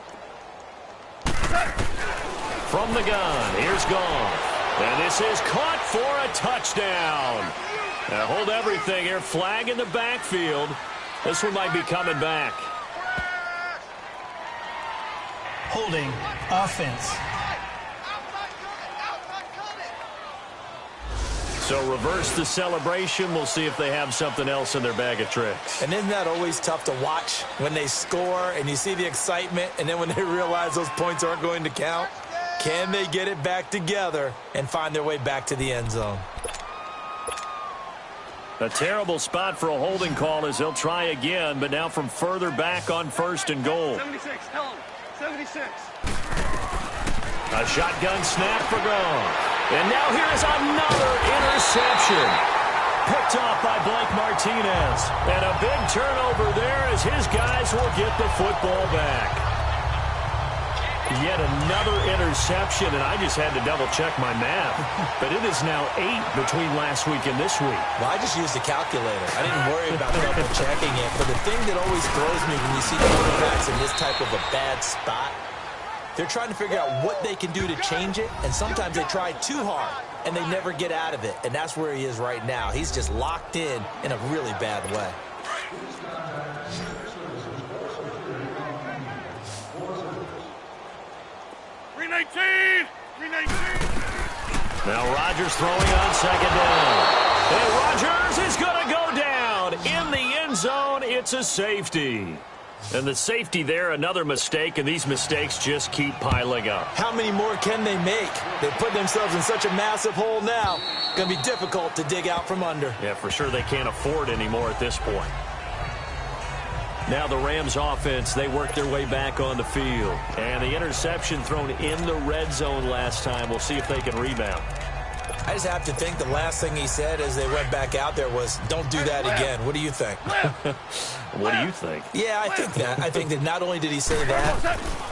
From the gun, here's Goff. And this is caught for a touchdown. Now hold everything here. Flag in the backfield. This one might be coming back. Holding offense. So reverse the celebration. We'll see if they have something else in their bag of tricks. And isn't that always tough to watch when they score and you see the excitement, and then when they realize those points aren't going to count? Can they get it back together and find their way back to the end zone? A terrible spot for a holding call as they'll try again, but now from further back on 1st and goal. 76, tell him. 76. A shotgun snap for Goff. And now here's another interception. Picked off by Blake Martinez. And a big turnover there as his guys will get the football back. Yet another interception, and I just had to double-check my math. But it is now 8 between last week and this week. Well, I just used a calculator. I didn't worry about double-checking it. But the thing that always throws me when you see quarterbacks in this type of a bad spot, they're trying to figure out what they can do to change it, and sometimes they try too hard, and they never get out of it. And that's where he is right now. He's just locked in a really bad way. Now Rodgers throwing on 2nd down. And Rodgers is going to go down. In the end zone, it's a safety. And the safety there, another mistake, and these mistakes just keep piling up. How many more can they make? They put themselves in such a massive hole now. Going to be difficult to dig out from under. Yeah, for sure they can't afford anymore at this point. Now the Rams offense, they work their way back on the field. And the interception thrown in the red zone last time. We'll see if they can rebound. I just have to think the last thing he said as they went back out there was, don't do that again. What do you think? What do you think? Yeah, I think that. I think that not only did he say that,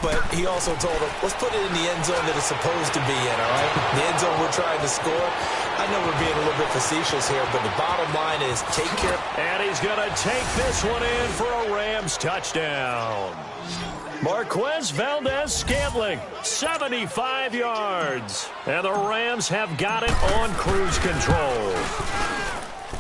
but he also told him, let's put it in the end zone that it's supposed to be in, all right? The end zone we're trying to score. I know we're being a little bit facetious here, but the bottom line is take care. And he's going to take this one in for a Rams touchdown. Marquez Valdez-Scantling, 75 yards. And the Rams have got it on cruise control.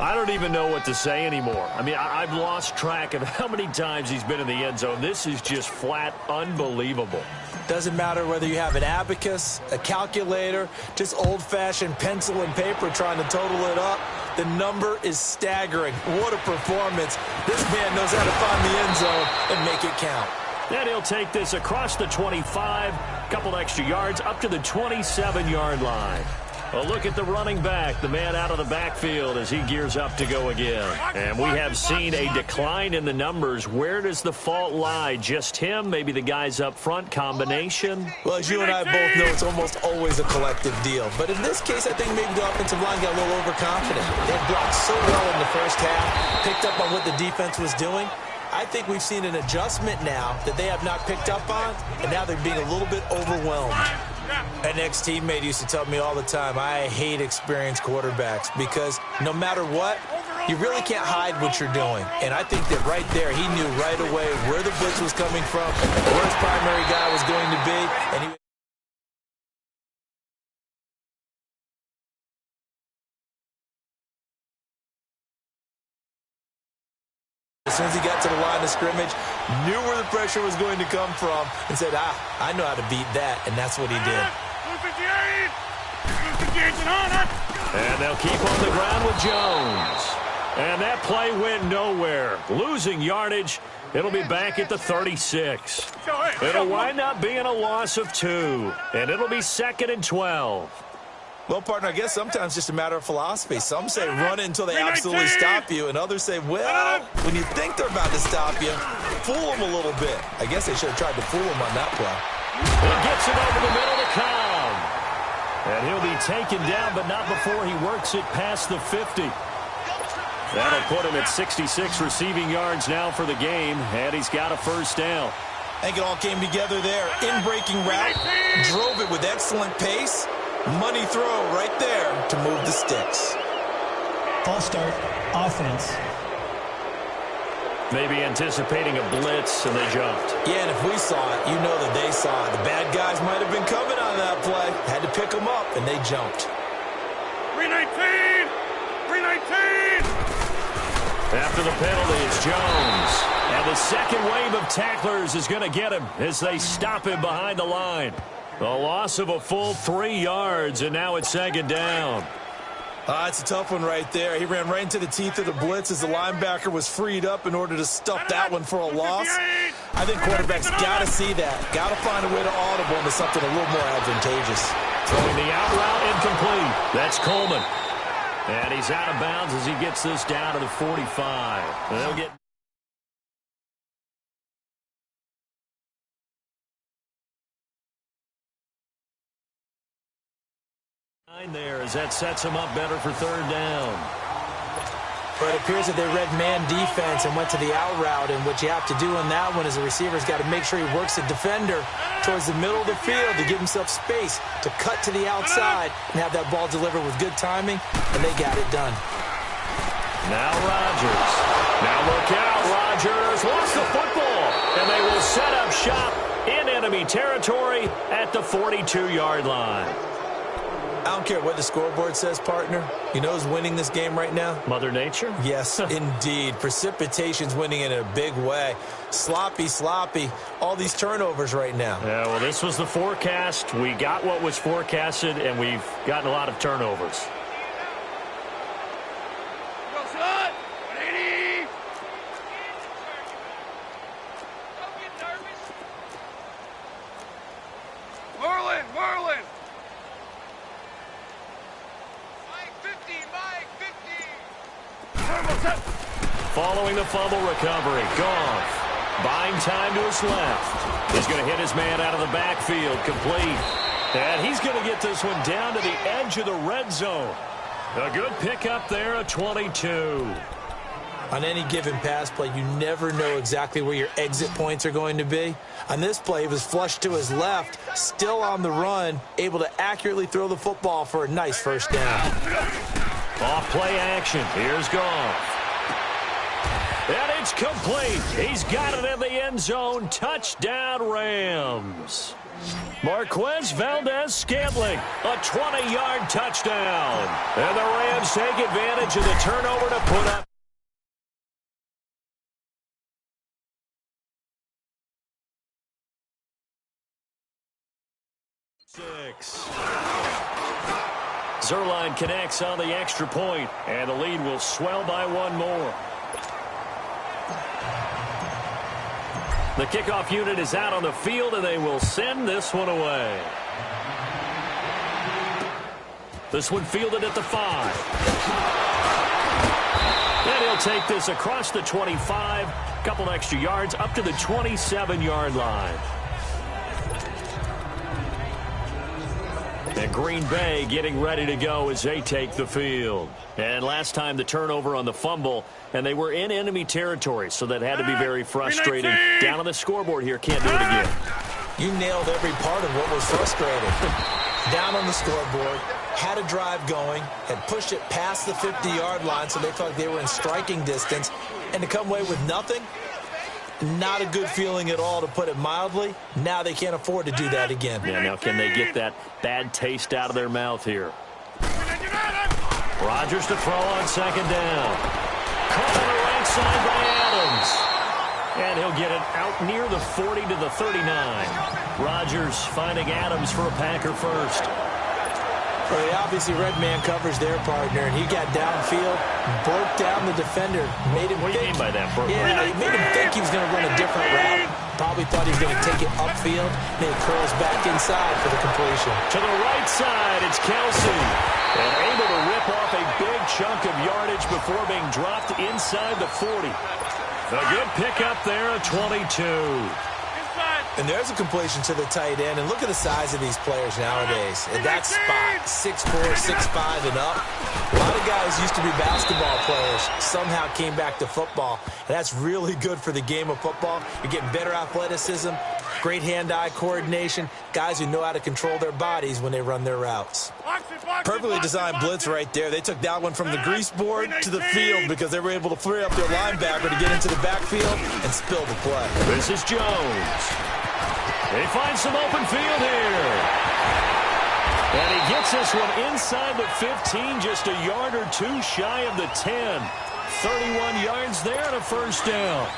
I don't even know what to say anymore. I mean, I've lost track of how many times he's been in the end zone. This is just flat unbelievable. Doesn't matter whether you have an abacus, a calculator, just old-fashioned pencil and paper trying to total it up. The number is staggering. What a performance. This man knows how to find the end zone and make it count. And he'll take this across the 25, couple extra yards, up to the 27-yard line. A look at the running back, the man out of the backfield as he gears up to go again. And we have seen a decline in the numbers. Where does the fault lie? Just him? Maybe the guys up front? Combination? Well, as you and I both know, it's almost always a collective deal. But in this case, I think maybe the offensive line got a little overconfident. They blocked so well in the first half, picked up on what the defense was doing. I think we've seen an adjustment now that they have not picked up on, and now they're being a little bit overwhelmed. An ex-teammate used to tell me all the time, I hate experienced quarterbacks because no matter what, you really can't hide what you're doing. And I think that right there, he knew right away where the blitz was coming from, where his primary guy was going to be, and he as soon as he got to the line of scrimmage, knew where the pressure was going to come from and said, I know how to beat that, and that's what he did. And they'll keep on the ground with Jones. And that play went nowhere. Losing yardage. It'll be back at the 36. It'll wind up being a loss of 2. And it'll be 2nd and 12. Well, partner, I guess sometimes it's just a matter of philosophy. Some say run it until they absolutely stop you, and others say, well, when you think they're about to stop you, fool them a little bit. I guess they should have tried to fool them on that play. He gets it over the middle to Cobb. And he'll be taken down, but not before he works it past the 50. That'll put him at 66 receiving yards now for the game, and he's got a first down. I think it all came together there. In-breaking route, drove it with excellent pace. Money throw right there to move the sticks. False start, offense. Maybe anticipating a blitz, and they jumped. Yeah, and if we saw it, you know that they saw it. The bad guys might have been coming on that play. Had to pick them up, and they jumped. 319! 319! After the penalty, it's Jones. And the second wave of tacklers is going to get him as they stop him behind the line. A loss of a full 3 yards, and now it's 2nd down. It's a tough one right there. He ran right into the teeth of the blitz as the linebacker was freed up in order to stuff that one for a loss. I think quarterbacks got to see that. Got to find a way to audible into something a little more advantageous. Throwing the out route incomplete. That's Coleman. And he's out of bounds as he gets this down to the 45. They'll get... there as that sets him up better for 3rd down. But it appears that they read man defense and went to the out route, and what you have to do on that one is the receiver's got to make sure he works the defender towards the middle of the field to give himself space to cut to the outside and have that ball delivered with good timing, and they got it done. Now Rodgers. Now look out, Rodgers lost the football, and they will set up shop in enemy territory at the 42-yard line. I don't care what the scoreboard says, partner. You know who's winning this game right now? Mother Nature? Yes, indeed. Precipitation's winning in a big way. Sloppy. All these turnovers right now. Yeah, well, this was the forecast. We got what was forecasted, and we've gotten a lot of turnovers. Go, son! 180! Don't get nervous. Merlin! Following the fumble recovery, Goff buying time to his left. He's going to hit his man out of the backfield, complete. And he's going to get this one down to the edge of the red zone. A good pickup there, a 22. On any given pass play, you never know exactly where your exit points are going to be. On this play, he was flushed to his left, still on the run, able to accurately throw the football for a nice first down. Off play action. Here's Goff. And it's complete. He's got it in the end zone. Touchdown, Rams. Marquez Valdez-Scantling, a 20-yard touchdown. And the Rams take advantage of the turnover to put up. Zerline connects on the extra point, and the lead will swell by one more. The kickoff unit is out on the field, and they will send this one away. This one fielded at the 5. And he'll take this across the 25, a couple extra yards, up to the 27-yard line. And Green Bay getting ready to go as they take the field. And last time the turnover on the fumble, and they were in enemy territory, so that had to be very frustrating. Down on the scoreboard here, can't do it again. You nailed every part of what was frustrating. Down on the scoreboard, had a drive going, had pushed it past the 50-yard line, so they felt like they were in striking distance, and to come away with nothing, not a good feeling at all, to put it mildly. Now they can't afford to do that again. Yeah, now can they get that bad taste out of their mouth here? Rodgers to throw on second down. Caught on the right side by Adams. And he'll get it out near the 40 to the 39. Rodgers finding Adams for a Packer first. Well, he obviously red man covers their partner, and he got downfield, broke down the defender, made him What do you mean by that, Bert? Yeah, he made him think he was going to run a different route. Probably thought he was going to take it upfield, and it curls back inside for the completion. To the right side, it's Kelsey. And able to rip off a big chunk of yardage before being dropped inside the 40. A good pickup there at 22. And there's a completion to the tight end. And look at the size of these players nowadays. At that spot, 6'4", 6'5", and up. A lot of guys used to be basketball players, somehow came back to football. And that's really good for the game of football. You're getting better athleticism, great hand-eye coordination, guys who know how to control their bodies when they run their routes. Perfectly designed blitz right there. They took that one from the grease board to the field because they were able to free up their linebacker to get into the backfield and spill the play. This is Jones. They find some open field here. And he gets this one inside the 15, just a yard or two shy of the 10. 31 yards there and a first down.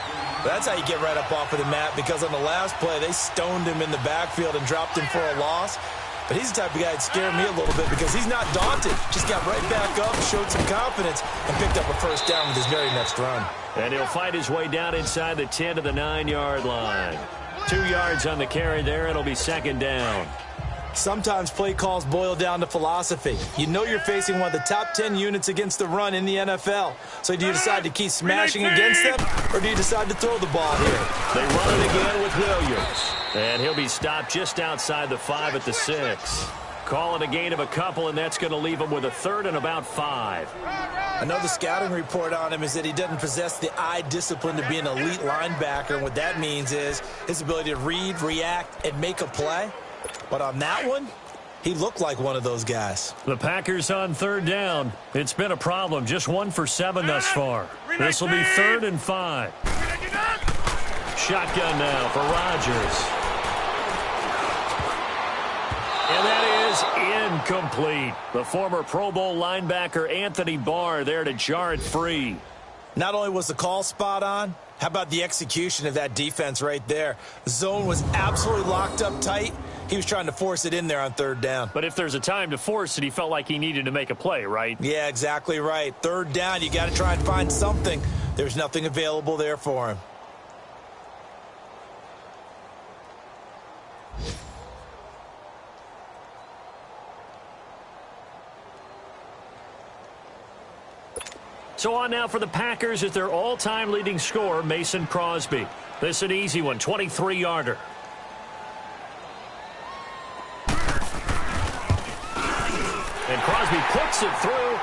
That's how you get right up off of the mat, because on the last play, they stoned him in the backfield and dropped him for a loss. But he's the type of guy that scared me a little bit because he's not daunted. Just got right back up, showed some confidence, and picked up a first down with his very next run. And he'll fight his way down inside the 10 to the 9-yard line. 2 yards on the carry there. It'll be second down. Sometimes play calls boil down to philosophy. You know you're facing one of the top 10 units against the run in the NFL. So do you decide to keep smashing against them, or do you decide to throw the ball here? They run it again with Williams. And he'll be stopped just outside the 5 at the 6. Call it a gain of a couple, and that's going to leave him with a third and about 5. I know the scouting report on him is that he doesn't possess the eye discipline to be an elite linebacker. And what that means is his ability to read, react, and make a play. But on that one, he looked like one of those guys. The Packers on third down. It's been a problem. Just 1 for 7 thus far. This will be 3rd and 5. Shotgun now for Rodgers. And that is incomplete. The former Pro Bowl linebacker Anthony Barr there to jar it free. Not only was the call spot on, how about the execution of that defense right there? The zone was absolutely locked up tight. He was trying to force it in there on third down. But if there's a time to force it, he felt like he needed to make a play, right? Yeah, exactly right. Third down, you got to try and find something. There's nothing available there for him. So on now for the Packers is their all-time leading scorer, Mason Crosby. This is an easy one, 23-yarder. And Crosby puts it through,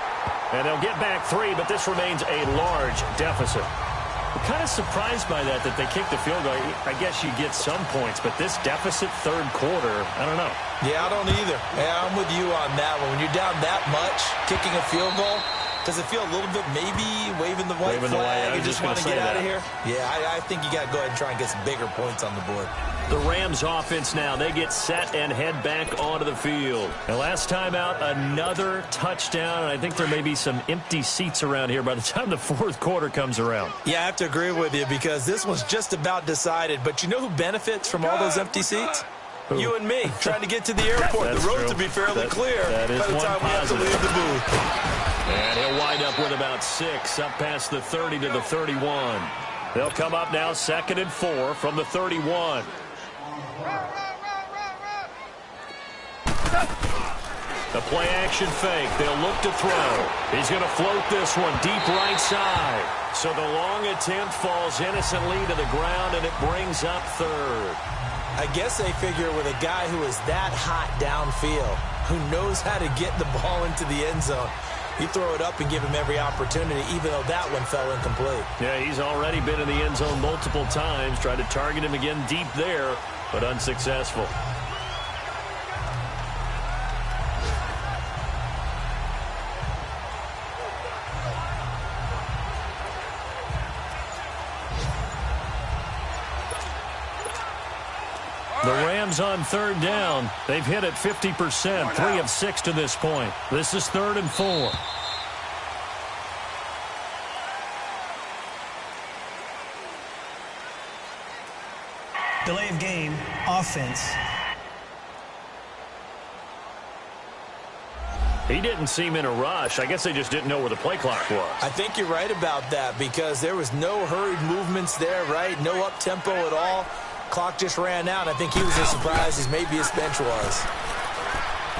and they'll get back 3, but this remains a large deficit. I'm kind of surprised by that they kicked the field goal. I guess you get some points, but this deficit third quarter, I don't know. Yeah, I don't either. Yeah, I'm with you on that one. When you're down that much, kicking a field goal, does it feel a little bit maybe waving the white flag and just want to get out of here? Yeah, I think you got to go ahead and try and get some bigger points on the board. The Rams offense now, they get set and head back onto the field. And last time out, another touchdown. And I think there may be some empty seats around here by the time the fourth quarter comes around. Yeah, I have to agree with you because this was just about decided. But you know who benefits from all those empty seats? Who? You and me, trying to get to the airport. The roads will be fairly clear by the time we have to leave the booth. And he'll wind up with about 6 up past the 30 to the 31. They'll come up now 2nd and 4 from the 31. A play-action fake. They'll look to throw. He's going to float this one deep right side. So the long attempt falls innocently to the ground, and it brings up third. I guess they figure with a guy who is that hot downfield, who knows how to get the ball into the end zone, you throw it up and give him every opportunity, even though that one fell incomplete. Yeah, he's already been in the end zone multiple times. Tried to target him again deep there, but unsuccessful. The Rams on third down. They've hit it 50%, 3 of 6 to this point. This is 3rd and 4. Delay of game, offense. He didn't seem in a rush. I guess they just didn't know where the play clock was. I think you're right about that because there was no hurried movements there, right? No up-tempo at all. Clock just ran out. I think he was as surprised as maybe his bench was.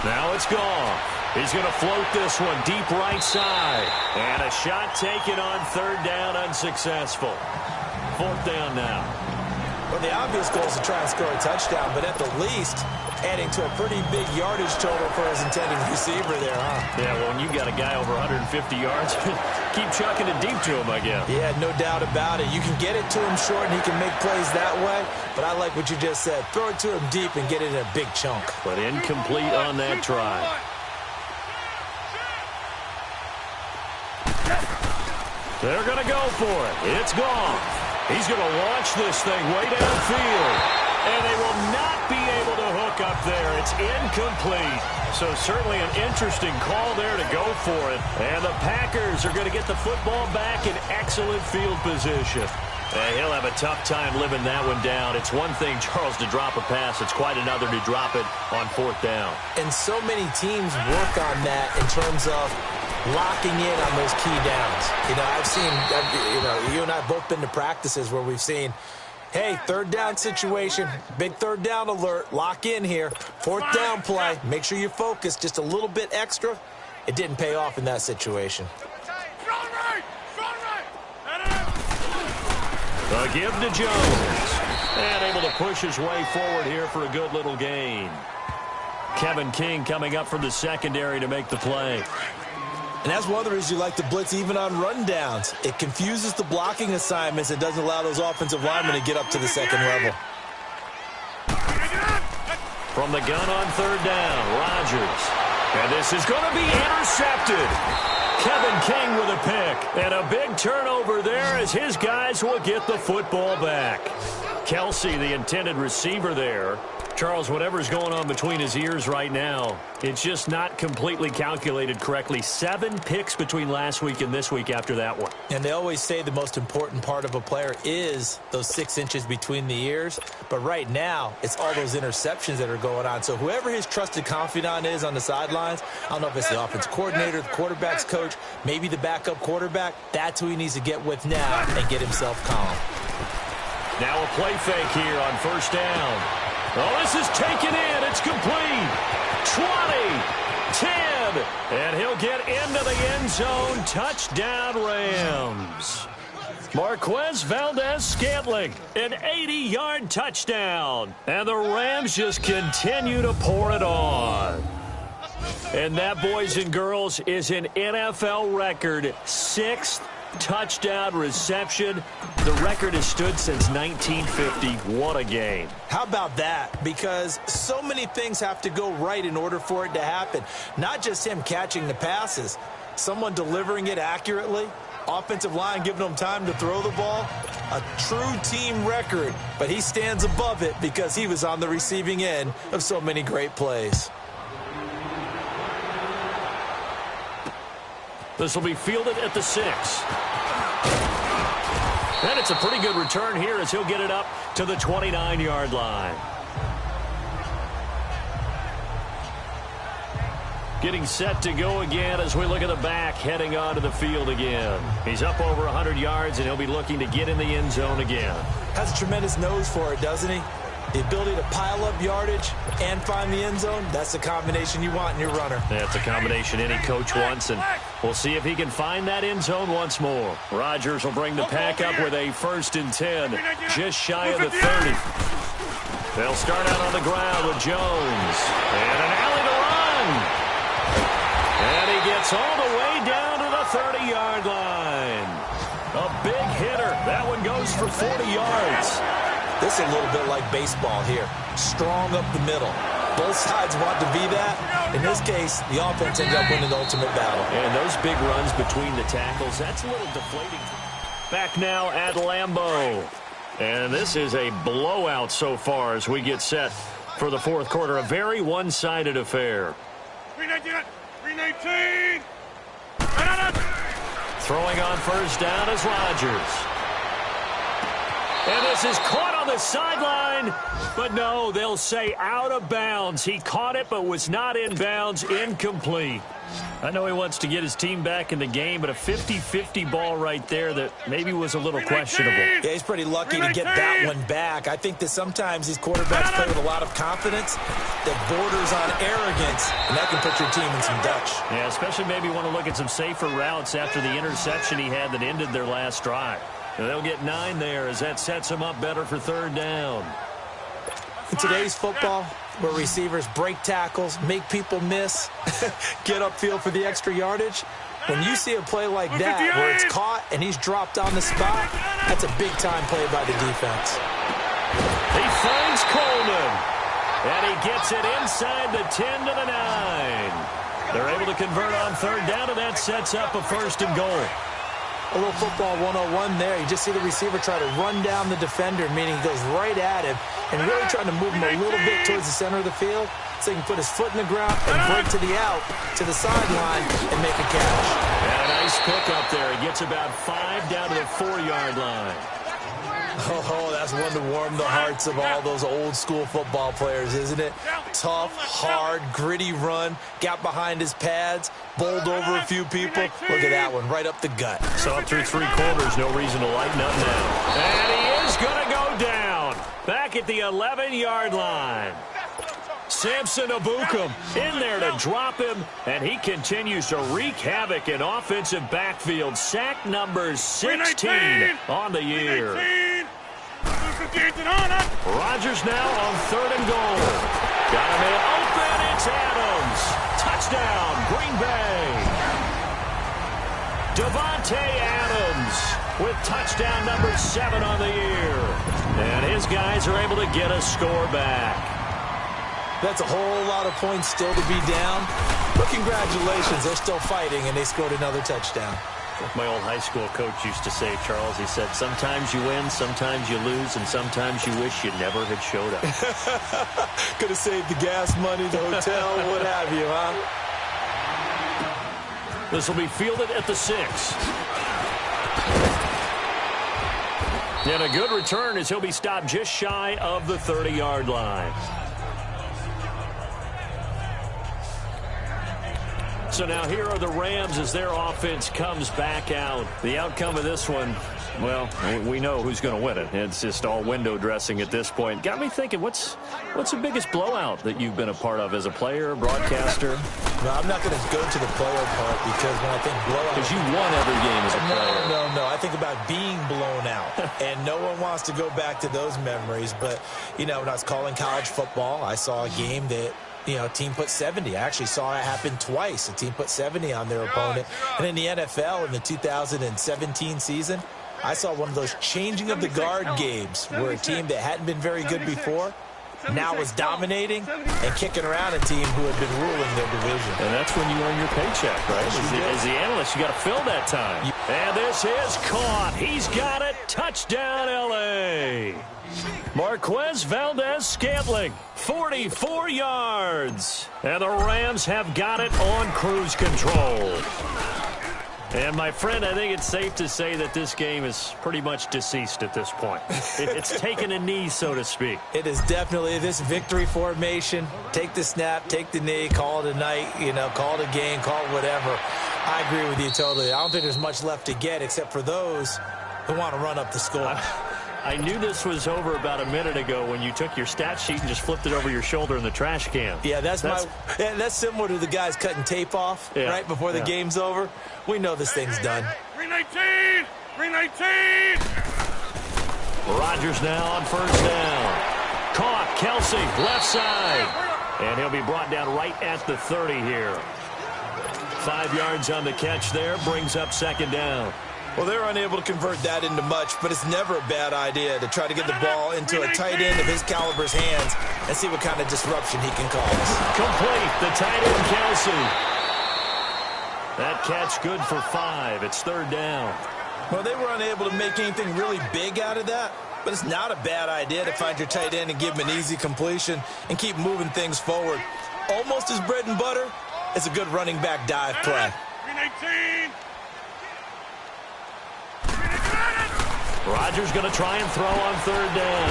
Now it's gone. He's going to float this one deep right side. And a shot taken on third down, unsuccessful. 4th down now. Well, the obvious goal is to try and score a touchdown, but at the least, adding to a pretty big yardage total for his intended receiver there, huh? Yeah, well, when you got a guy over 150 yards, keep chucking it deep to him, I guess. Yeah, no doubt about it. You can get it to him short, and he can make plays that way, but I like what you just said. Throw it to him deep and get it in a big chunk. But incomplete on that try. They're going to go for it. It's gone. He's going to launch this thing way downfield. And they will not be able to hook up there. It's incomplete. So certainly an interesting call there to go for it. And the Packers are going to get the football back in excellent field position. And he'll have a tough time living that one down. It's one thing, Charles, to drop a pass. It's quite another to drop it on 4th down. And so many teams work on that in terms of locking in on those key downs. You know, I've seen, you and I have both been to practices where we've seen, hey, 3rd down situation, big 3rd down alert, lock in here, 4th down play, make sure you focus just a little bit extra. It didn't pay off in that situation. A give to Jones. And able to push his way forward here for a good little gain. Kevin King coming up from the secondary to make the play. And that's one of the reasons you like to blitz even on rundowns. It confuses the blocking assignments. It doesn't allow those offensive linemen to get up to the second level. From the gun on 3rd down, Rodgers. And this is going to be intercepted. Kevin King with a pick. And a big turnover there as his guys will get the football back. Kelsey, the intended receiver there. Charles, whatever's going on between his ears right now, it's just not completely calculated correctly. 7 picks between last week and this week after that one. And they always say the most important part of a player is those 6 inches between the ears. But right now, it's all those interceptions that are going on. So whoever his trusted confidant is on the sidelines, I don't know if it's the offensive coordinator, the quarterback's coach, maybe the backup quarterback, that's who he needs to get with now and get himself calm. Now a play fake here on 1st down. Oh, this is taken in. It's complete. 20, 10, and he'll get into the end zone. Touchdown, Rams. Marquez Valdez-Scantling, an 80-yard touchdown. And the Rams just continue to pour it on. And that, boys and girls, is an NFL record 6th touchdown reception. The record has stood since 1950. What a game. How about that? Because so many things have to go right in order for it to happen. Not just him catching the passes, someone delivering it accurately, offensive line giving him time to throw the ball. A true team record, but he stands above it because he was on the receiving end of so many great plays. This will be fielded at the 6. And it's a pretty good return here as he'll get it up to the 29-yard line. Getting set to go again as we look at the back heading onto the field again. He's up over 100 yards, and he'll be looking to get in the end zone again. Has a tremendous nose for it, doesn't he? The ability to pile up yardage and find the end zone, that's the combination you want in your runner. That's a combination any coach wants, and we'll see if he can find that end zone once more. Rodgers will bring the pack up with a 1st and 10, just shy of the 30. They'll start out on the ground with Jones. And an alley to run. And he gets all the way down to the 30-yard line. A big hitter. That one goes for 40 yards. This is a little bit like baseball here. Strong up the middle. Both sides want to be that. In this case, the offense ends up winning the ultimate battle. And those big runs between the tackles, that's a little deflating. Back now at Lambeau. And this is a blowout so far as we get set for the 4th quarter. A very one-sided affair. 319! Throwing on 1st down is Rodgers. And this is caught on the sideline. But no, they'll say out of bounds. He caught it but was not in bounds. Incomplete. I know he wants to get his team back in the game, but a 50-50 ball right there that maybe was a little questionable. Yeah, he's pretty lucky to get that one back. I think that sometimes these quarterbacks play with a lot of confidence that borders on arrogance, and that can put your team in some Dutch. Yeah, especially maybe want to look at some safer routes after the interception he had that ended their last drive. And they'll get 9 there as that sets him up better for 3rd down. In today's football, where receivers break tackles, make people miss, get upfield for the extra yardage, when you see a play like that where it's caught and he's dropped on the spot, that's a big-time play by the defense. He finds Coleman, and he gets it inside the 10 to the 9. They're able to convert on 3rd down, and that sets up a 1st and goal. A little football 101 there. You just see the receiver try to run down the defender, meaning he goes right at him, and really trying to move him a little bit towards the center of the field so he can put his foot in the ground and break to the out, to the sideline, and make a catch. And a nice pick up there. He gets about 5 down to the 4-yard line. Oh, that's one to warm the hearts of all those old-school football players, isn't it? Tough, hard, gritty run, got behind his pads, bowled over a few people. Look at that one, right up the gut. So up through 3 quarters, no reason to lighten up now. And he is going to go down. Back at the 11-yard line. Samson Abukum in there to drop him, and he continues to wreak havoc in offensive backfield. Sack number 16 on the year. Rodgers now on 3rd and goal. Got him in open. It's Adams. Touchdown, Green Bay. Devontae Adams with touchdown number 7 on the year. And his guys are able to get a score back. That's a whole lot of points still to be down. But congratulations, they're still fighting, and they scored another touchdown. Like my old high school coach used to say, Charles, he said, sometimes you win, sometimes you lose, and sometimes you wish you never had showed up. Could have saved the gas money, the hotel, what have you, huh? This will be fielded at the 6. And a good return as he'll be stopped just shy of the 30-yard line. So now here are the Rams as their offense comes back out. The outcome of this one, well, we know who's going to win it. It's just all window dressing at this point. Got me thinking, what's the biggest blowout that you've been a part of as a player, broadcaster? No, I'm not going to go to the player part because when I think blowout... Because you won every game as a player. No. I think about being blown out. And no one wants to go back to those memories. But, you know, when I was calling college football, I saw a game that... You know, a team put 70. I actually saw it happen twice. A team put 70 on their opponent. And in the NFL, in the 2017 season, I saw one of those changing of the guard games where a team that hadn't been very good before now was dominating and kicking around a team who had been ruling their division. And that's when you earn your paycheck, right? As the analyst, you got to fill that time. And this is caught. He's got it. Touchdown, L.A. Marquez Valdez-Scantling, 44 yards. And the Rams have got it on cruise control. And, my friend, I think it's safe to say that this game is pretty much deceased at this point. It's taken a knee, so to speak. It is definitely this victory formation. Take the snap, take the knee, call it a night, you know, call it a game, call it whatever. I agree with you totally. I don't think there's much left to get except for those who want to run up the score. I knew this was over about a minute ago when you took your stat sheet and just flipped it over your shoulder in the trash can. Yeah, that's similar to the guys cutting tape off right before the game's over. We know this thing's done. 319! 319! Rodgers now on first down. Caught, Kelsey, left side. And he'll be brought down right at the 30 here. 5 yards on the catch there, brings up second down. Well, they're unable to convert that into much, but it's never a bad idea to try to get the ball into a tight end of his caliber's hands and see what kind of disruption he can cause. Complete, the tight end, Kelsey. That catch good for 5. It's third down. Well, they were unable to make anything really big out of that, but it's not a bad idea to find your tight end and give him an easy completion and keep moving things forward. Almost as bread and butter as a good running back dive play. 319! Rodgers going to try and throw on third down.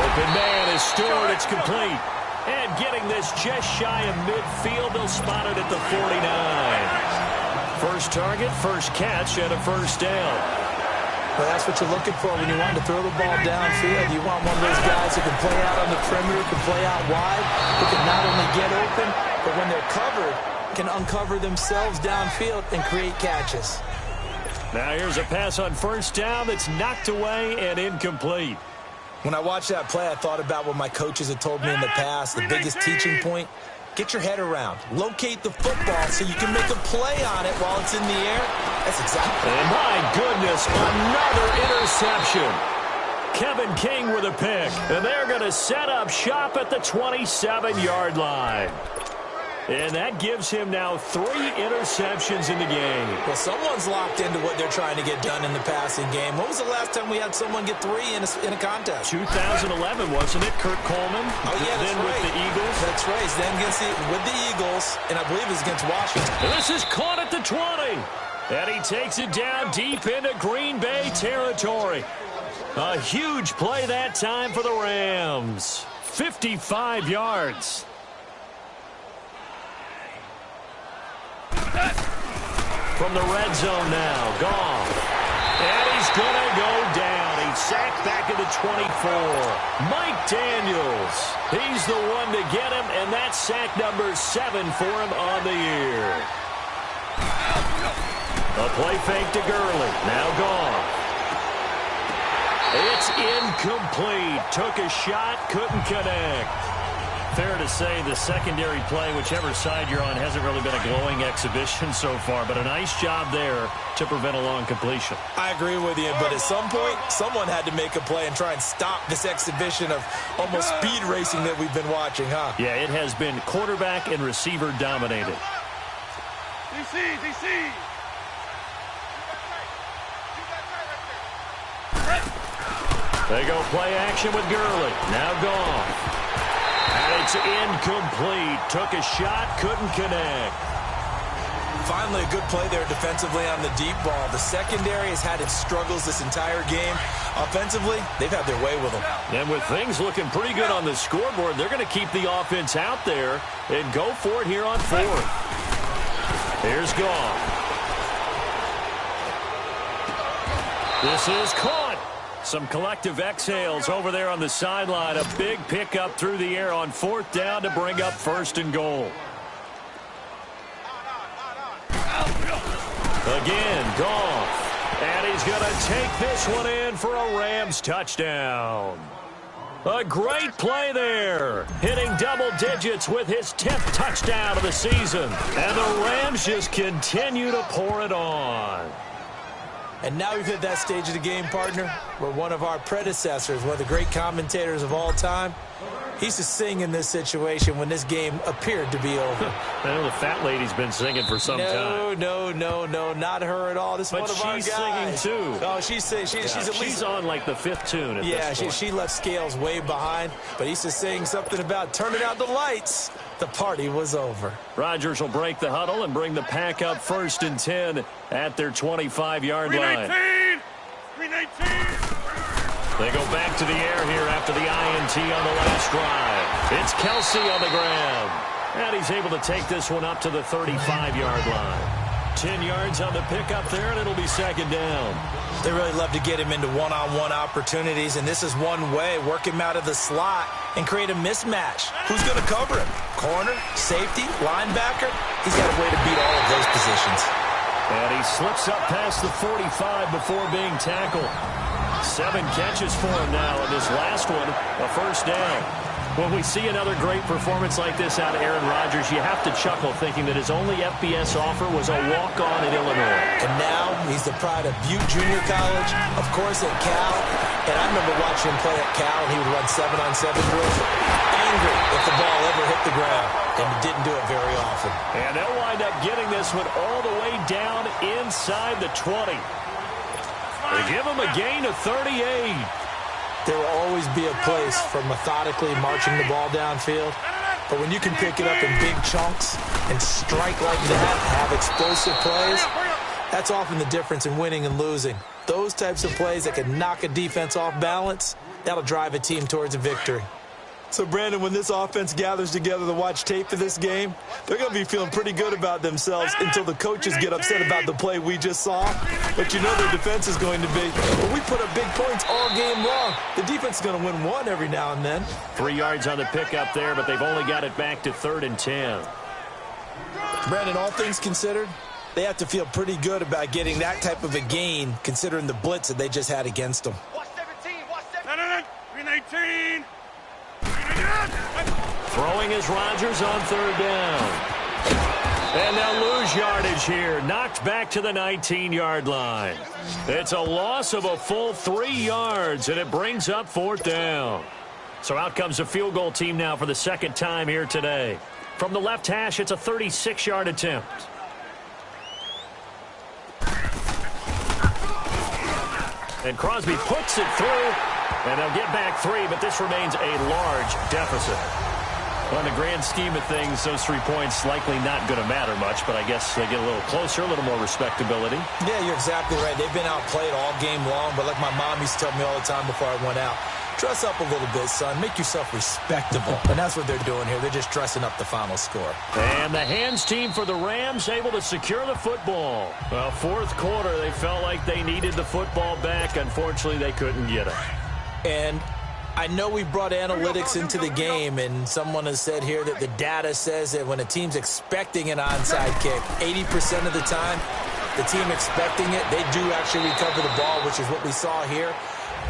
Open man is Stewart. It's complete. And getting this just shy of midfield, they'll spot it at the 49. First target, first catch, and a first down. Well, that's what you're looking for when you want to throw the ball downfield. You want one of those guys who can play out on the perimeter, can play out wide, who can not only get open, but when they're covered, can uncover themselves downfield and create catches. Now here's a pass on first down that's knocked away and incomplete. When I watched that play, I thought about what my coaches had told me in the past. The biggest teaching point, get your head around. Locate the football so you can make a play on it while it's in the air. That's exactly. And my goodness, another interception. Kevin King with a pick. And they're going to set up shop at the 27-yard line. And that gives him now 3 interceptions in the game. Well, someone's locked into what they're trying to get done in the passing game. When was the last time we had someone get 3 in a contest? 2011, wasn't it? Kurt Coleman. Oh, yeah, that's then right. With the Eagles. That's right. Then with the Eagles, and I believe it was against Washington. And this is caught at the 20. And he takes it down deep into Green Bay territory. A huge play that time for the Rams. 55 yards. From the red zone now, Goff. And he's going to go down. He's sacked back at the 24. Mike Daniels, he's the one to get him, and that's sack number 7 for him on the year. A play fake to Gurley. Now Goff. It's incomplete. Took a shot, couldn't connect. Fair to say the secondary play, whichever side you're on, hasn't really been a glowing exhibition so far, but a nice job there to prevent a long completion. I agree with you, but at some point, someone had to make a play and try and stop this exhibition of almost speed racing that we've been watching, huh? Yeah, it has been quarterback and receiver dominated. DC! They go play action with Gurley. Now Goff. And it's incomplete. Took a shot, couldn't connect. Finally, a good play there defensively on the deep ball. The secondary has had its struggles this entire game. Offensively, they've had their way with them. And with things looking pretty good on the scoreboard, they're going to keep the offense out there and go for it here on 4th. Here's Goff. This is caught. Some collective exhales over there on the sideline. A big pickup through the air on 4th down to bring up 1st and goal. Again, Goff. And he's going to take this one in for a Rams touchdown. A great play there. Hitting double digits with his 10th touchdown of the season. And the Rams just continue to pour it on. And now we've hit that stage of the game, partner, where one of our predecessors, one of the great commentators of all time, he used to sing in this situation when this game appeared to be over. I know the fat lady's been singing for some time. No, not her at all. This is one of our guys. But she's singing, too. Oh, she's singing. She's on, like, the 5th tune at this point. She left Scales way behind, but he used to sing something about turning out the lights. The party was over. Rodgers will break the huddle and bring the pack up 1st and 10 at their 25-yard line. 319! They go back to the air here after the INT on the last drive. It's Kelsey on the ground. And he's able to take this one up to the 35-yard line. 10 yards on the pickup there, and it'll be second down. They really love to get him into one-on-one opportunities, and this is one way. Work him out of the slot and create a mismatch. Who's going to cover him? Corner, safety, linebacker? He's got a way to beat all of those positions. And he slips up past the 45 before being tackled. 7 catches for him now, and this last one, a first down. When we see another great performance like this out of Aaron Rodgers, you have to chuckle thinking that his only FBS offer was a walk-on at Illinois. And now he's the pride of Butte Junior College, of course at Cal. And I remember watching him play at Cal, and he would run 7-on-7 drills. Angry if the ball ever hit the ground, and he didn't do it very often. And they'll wind up getting this one all the way down inside the 20. They give him a gain of 38. There will always be a place for methodically marching the ball downfield. But when you can pick it up in big chunks and strike like that, have explosive plays, that's often the difference in winning and losing. Those types of plays that can knock a defense off balance, that'll drive a team towards a victory. So, Brandon, when this offense gathers together to watch tape for this game, they're going to be feeling pretty good about themselves until the coaches get upset about the play we just saw. But you know their defense is going to be, well, we put up big points all game long. The defense is going to win one every now and then. 3 yards on the pickup there, but they've only got it back to 3rd and 10. Brandon, all things considered, they have to feel pretty good about getting that type of a gain considering the blitz that they just had against them. Watch 17, watch 17. Green 18. Throwing is Rodgers on 3rd down. And they'll lose yardage here. Knocked back to the 19-yard line. It's a loss of a full 3 yards, and it brings up 4th down. So out comes a field goal team now for the second time here today. From the left hash, it's a 36-yard attempt. And Crosby puts it through. And they'll get back 3, but this remains a large deficit. Well, in the grand scheme of things, those 3 points likely not going to matter much, but I guess they get a little closer, a little more respectability. Yeah, you're exactly right. They've been outplayed all game long, but like my mom used to tell me all the time before I went out, dress up a little bit, son. Make yourself respectable. And that's what they're doing here. They're just dressing up the final score. And the hands team for the Rams able to secure the football. Well, 4th quarter, they felt like they needed the football back. Unfortunately, they couldn't get it. And I know we brought analytics into the game, and someone has said here that the data says that when a team's expecting an onside kick, 80% of the time, the team expecting it, they do actually recover the ball, which is what we saw here.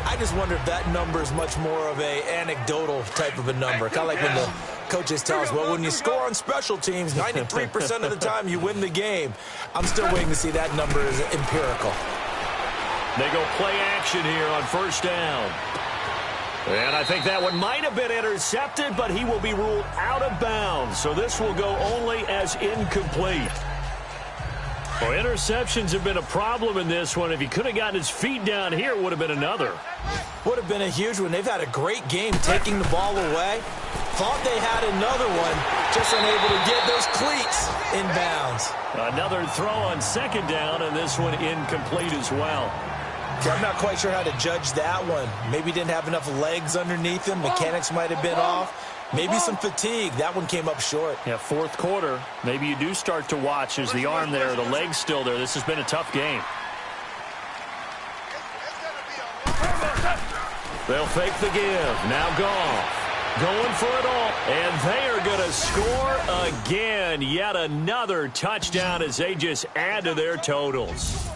I just wonder if that number is much more of a anecdotal type of a number. Kind of like when the coaches tell us, well, when you score on special teams, 93% of the time you win the game. I'm still waiting to see that number is empirical. They go play action here on 1st down. And I think that one might have been intercepted, but he will be ruled out of bounds. So this will go only as incomplete. Well, interceptions have been a problem in this one. If he could have gotten his feet down here, it would have been another. Would have been a huge one. They've had a great game taking the ball away. Thought they had another one, just unable to get those cleats in bounds. Another throw on 2nd down, and this one incomplete as well. I'm not quite sure how to judge that one. Maybe didn't have enough legs underneath him. Mechanics might have been off. Maybe some fatigue. That one came up short. Yeah, 4th quarter. Maybe you do start to watch. Is the arm there, the leg's still there. This has been a tough game. They'll fake the give. Now Goff. Going for it all. And they are going to score again. Yet another touchdown as they just add to their totals.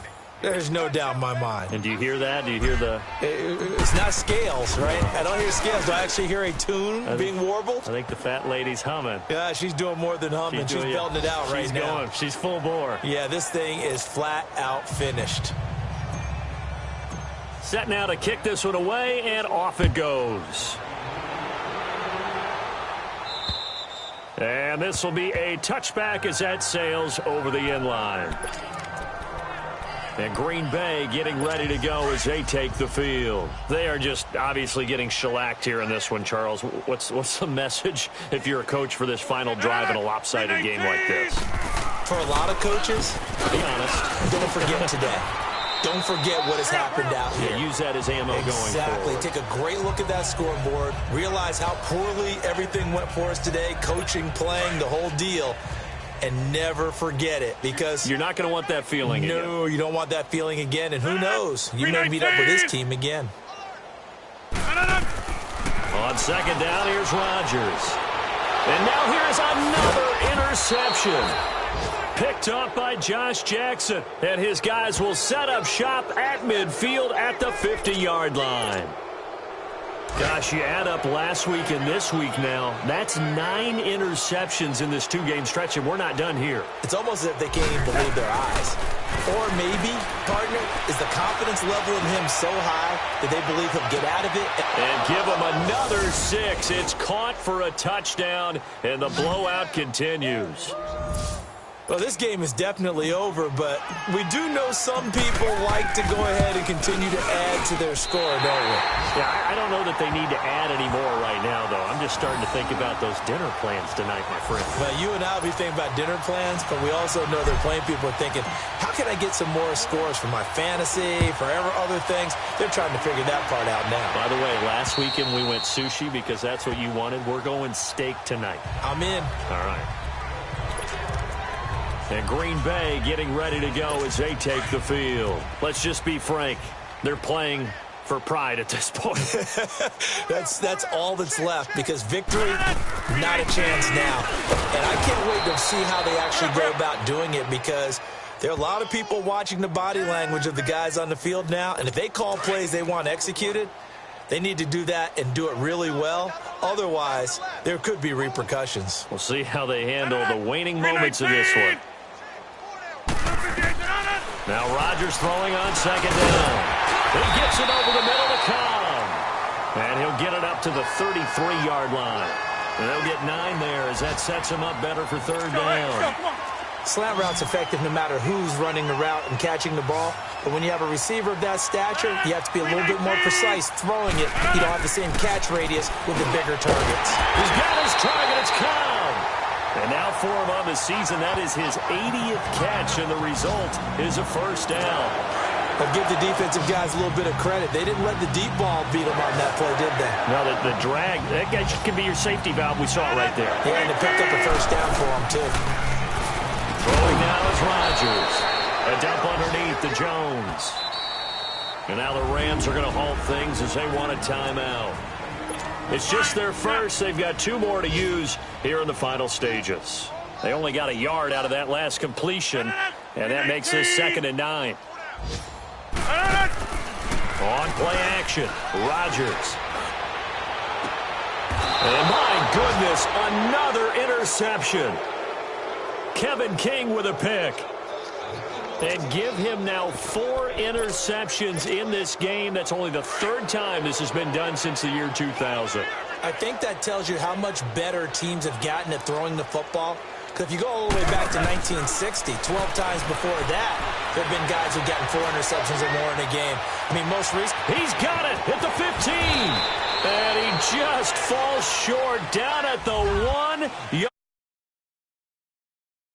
There's no doubt in my mind. And do you hear that? Do you hear the... It's not scales, right? I don't hear scales. Do I actually hear a tune being warbled? I think the fat lady's humming. Yeah, she's doing more than humming. She's belting it out right now. She's going. She's full bore. Yeah, this thing is flat out finished. Set now to kick this one away, and off it goes. And this will be a touchback as that sails over the end line. And Green Bay getting ready to go as they take the field. They are just obviously getting shellacked here in this one, Charles. What's the message if you're a coach for this final drive in a lopsided game like this? For a lot of coaches, be honest, don't forget today. Don't forget what has happened out here. Yeah, use that as ammo going forward. Exactly. Take a great look at that scoreboard. Realize how poorly everything went for us today. Coaching, playing, the whole deal. and never forget it, because you're not going to want that feeling again. No, you don't want that feeling again, and who knows? You may meet up with this team again. On second down, here's Rodgers. And now here's another interception. Picked up by Josh Jackson. And his guys will set up shop at midfield at the 50-yard line. Gosh, you add up last week and this week now, that's 9 interceptions in this 2-game stretch, and we're not done here. It's almost as if they can't even believe their eyes. Or maybe, partner, is the confidence level in him so high that they believe he'll get out of it. And give him another 6. It's caught for a touchdown, and the blowout continues. Well, this game is definitely over, but we do know some people like to go ahead and continue to add to their score, don't we? Yeah, I don't know that they need to add any more right now, though. I'm just starting to think about those dinner plans tonight, my friend. Well, you and I will be thinking about dinner plans, but we also know they're playing people are thinking, how can I get some more scores for my fantasy, for other things? They're trying to figure that part out now. By the way, last weekend we went sushi because that's what you wanted. We're going steak tonight. I'm in. All right. And Green Bay getting ready to go as they take the field. Let's just be frank. They're playing for pride at this point. That's all that's left, because victory, not a chance now. And I can't wait to see how they actually go about doing it, because there are a lot of people watching the body language of the guys on the field now, and if they call plays they want executed, they need to do that and do it really well. Otherwise, there could be repercussions. We'll see how they handle the waning moments of this one. Now Rodgers throwing on second down. He gets it over the middle to Cobb. And he'll get it up to the 33-yard line. And they'll get 9 there as that sets him up better for third down. Slant route's effective no matter who's running the route and catching the ball. But when you have a receiver of that stature, you have to be a little bit more precise throwing it. You don't have the same catch radius with the bigger targets. He's got his target. It's Cobb. And now for him on the season, that is his 80th catch, and the result is a first down. I'll give the defensive guys a little bit of credit. They didn't let the deep ball beat them on that play, did they? No, the drag, that guy can be your safety valve. We saw it right there. Yeah, and they picked up a first down for him, too. Throwing now is Rodgers. A dump underneath to Jones. And now the Rams are going to halt things as they want a timeout. It's just their first. They've got 2 more to use here in the final stages. They only got a yard out of that last completion, and that makes this 2nd and 9. On play action, Rodgers. And my goodness, another interception. Kevin King with a pick. And give him now 4 interceptions in this game. That's only the 3rd time this has been done since the year 2000. I think that tells you how much better teams have gotten at throwing the football. Because if you go all the way back to 1960, 12 times before that, there have been guys who've gotten 4 interceptions or more in a game. I mean, most recently, he's got it at the 15. And he just falls short down at the 1.